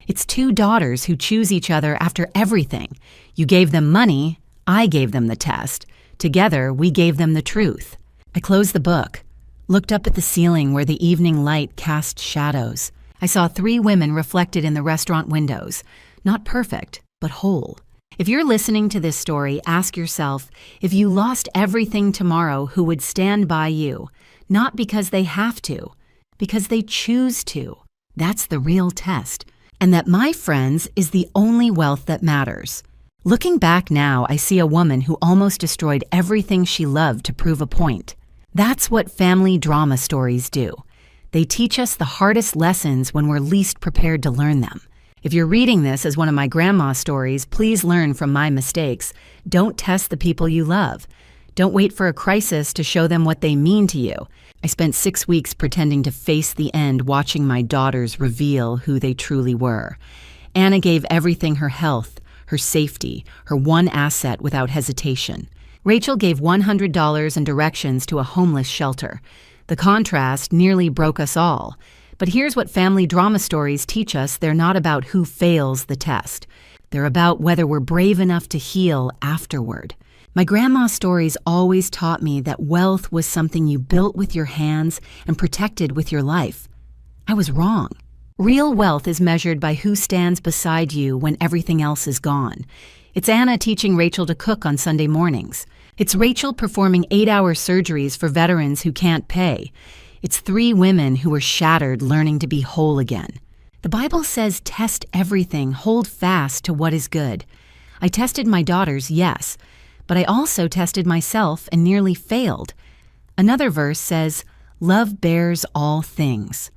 It's 2 daughters who choose each other after everything. You gave them money, I gave them the test. Together, we gave them the truth. I closed the book, looked up at the ceiling where the evening light cast shadows. I saw 3 women reflected in the restaurant windows. Not perfect, but whole. If you're listening to this story, ask yourself, if you lost everything tomorrow, who would stand by you? Not because they have to, because they choose to. That's the real test. And that, my friends, is the only wealth that matters. Looking back now, I see a woman who almost destroyed everything she loved to prove a point. That's what family drama stories do. They teach us the hardest lessons when we're least prepared to learn them. If you're reading this as one of my grandma's stories, please learn from my mistakes. Don't test the people you love. Don't wait for a crisis to show them what they mean to you. I spent 6 weeks pretending to face the end, watching my daughters reveal who they truly were. Anna gave everything, her health, her safety, her one asset, without hesitation. Rachel gave $100 and directions to a homeless shelter. The contrast nearly broke us all. But here's what family drama stories teach us: they're not about who fails the test. They're about whether we're brave enough to heal afterward. My grandma's stories always taught me that wealth was something you built with your hands and protected with your life. I was wrong. Real wealth is measured by who stands beside you when everything else is gone. It's Anna teaching Rachel to cook on Sunday mornings. It's Rachel performing 8-hour surgeries for veterans who can't pay. It's 3 women who were shattered learning to be whole again. The Bible says, test everything, hold fast to what is good. I tested my daughters, yes, but I also tested myself and nearly failed. Another verse says, love bears all things.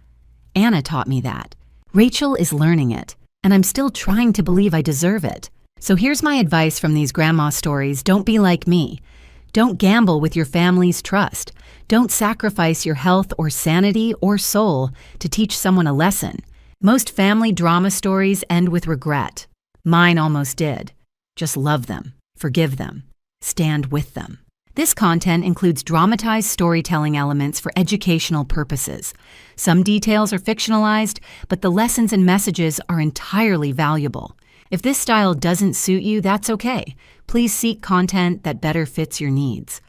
Anna taught me that. Rachel is learning it, and I'm still trying to believe I deserve it. So here's my advice from these grandma stories. Don't be like me. Don't gamble with your family's trust. Don't sacrifice your health or sanity or soul to teach someone a lesson. Most family drama stories end with regret. Mine almost did. Just love them, forgive them, stand with them. This content includes dramatized storytelling elements for educational purposes. Some details are fictionalized, but the lessons and messages are entirely valuable. If this style doesn't suit you, that's okay. Please seek content that better fits your needs.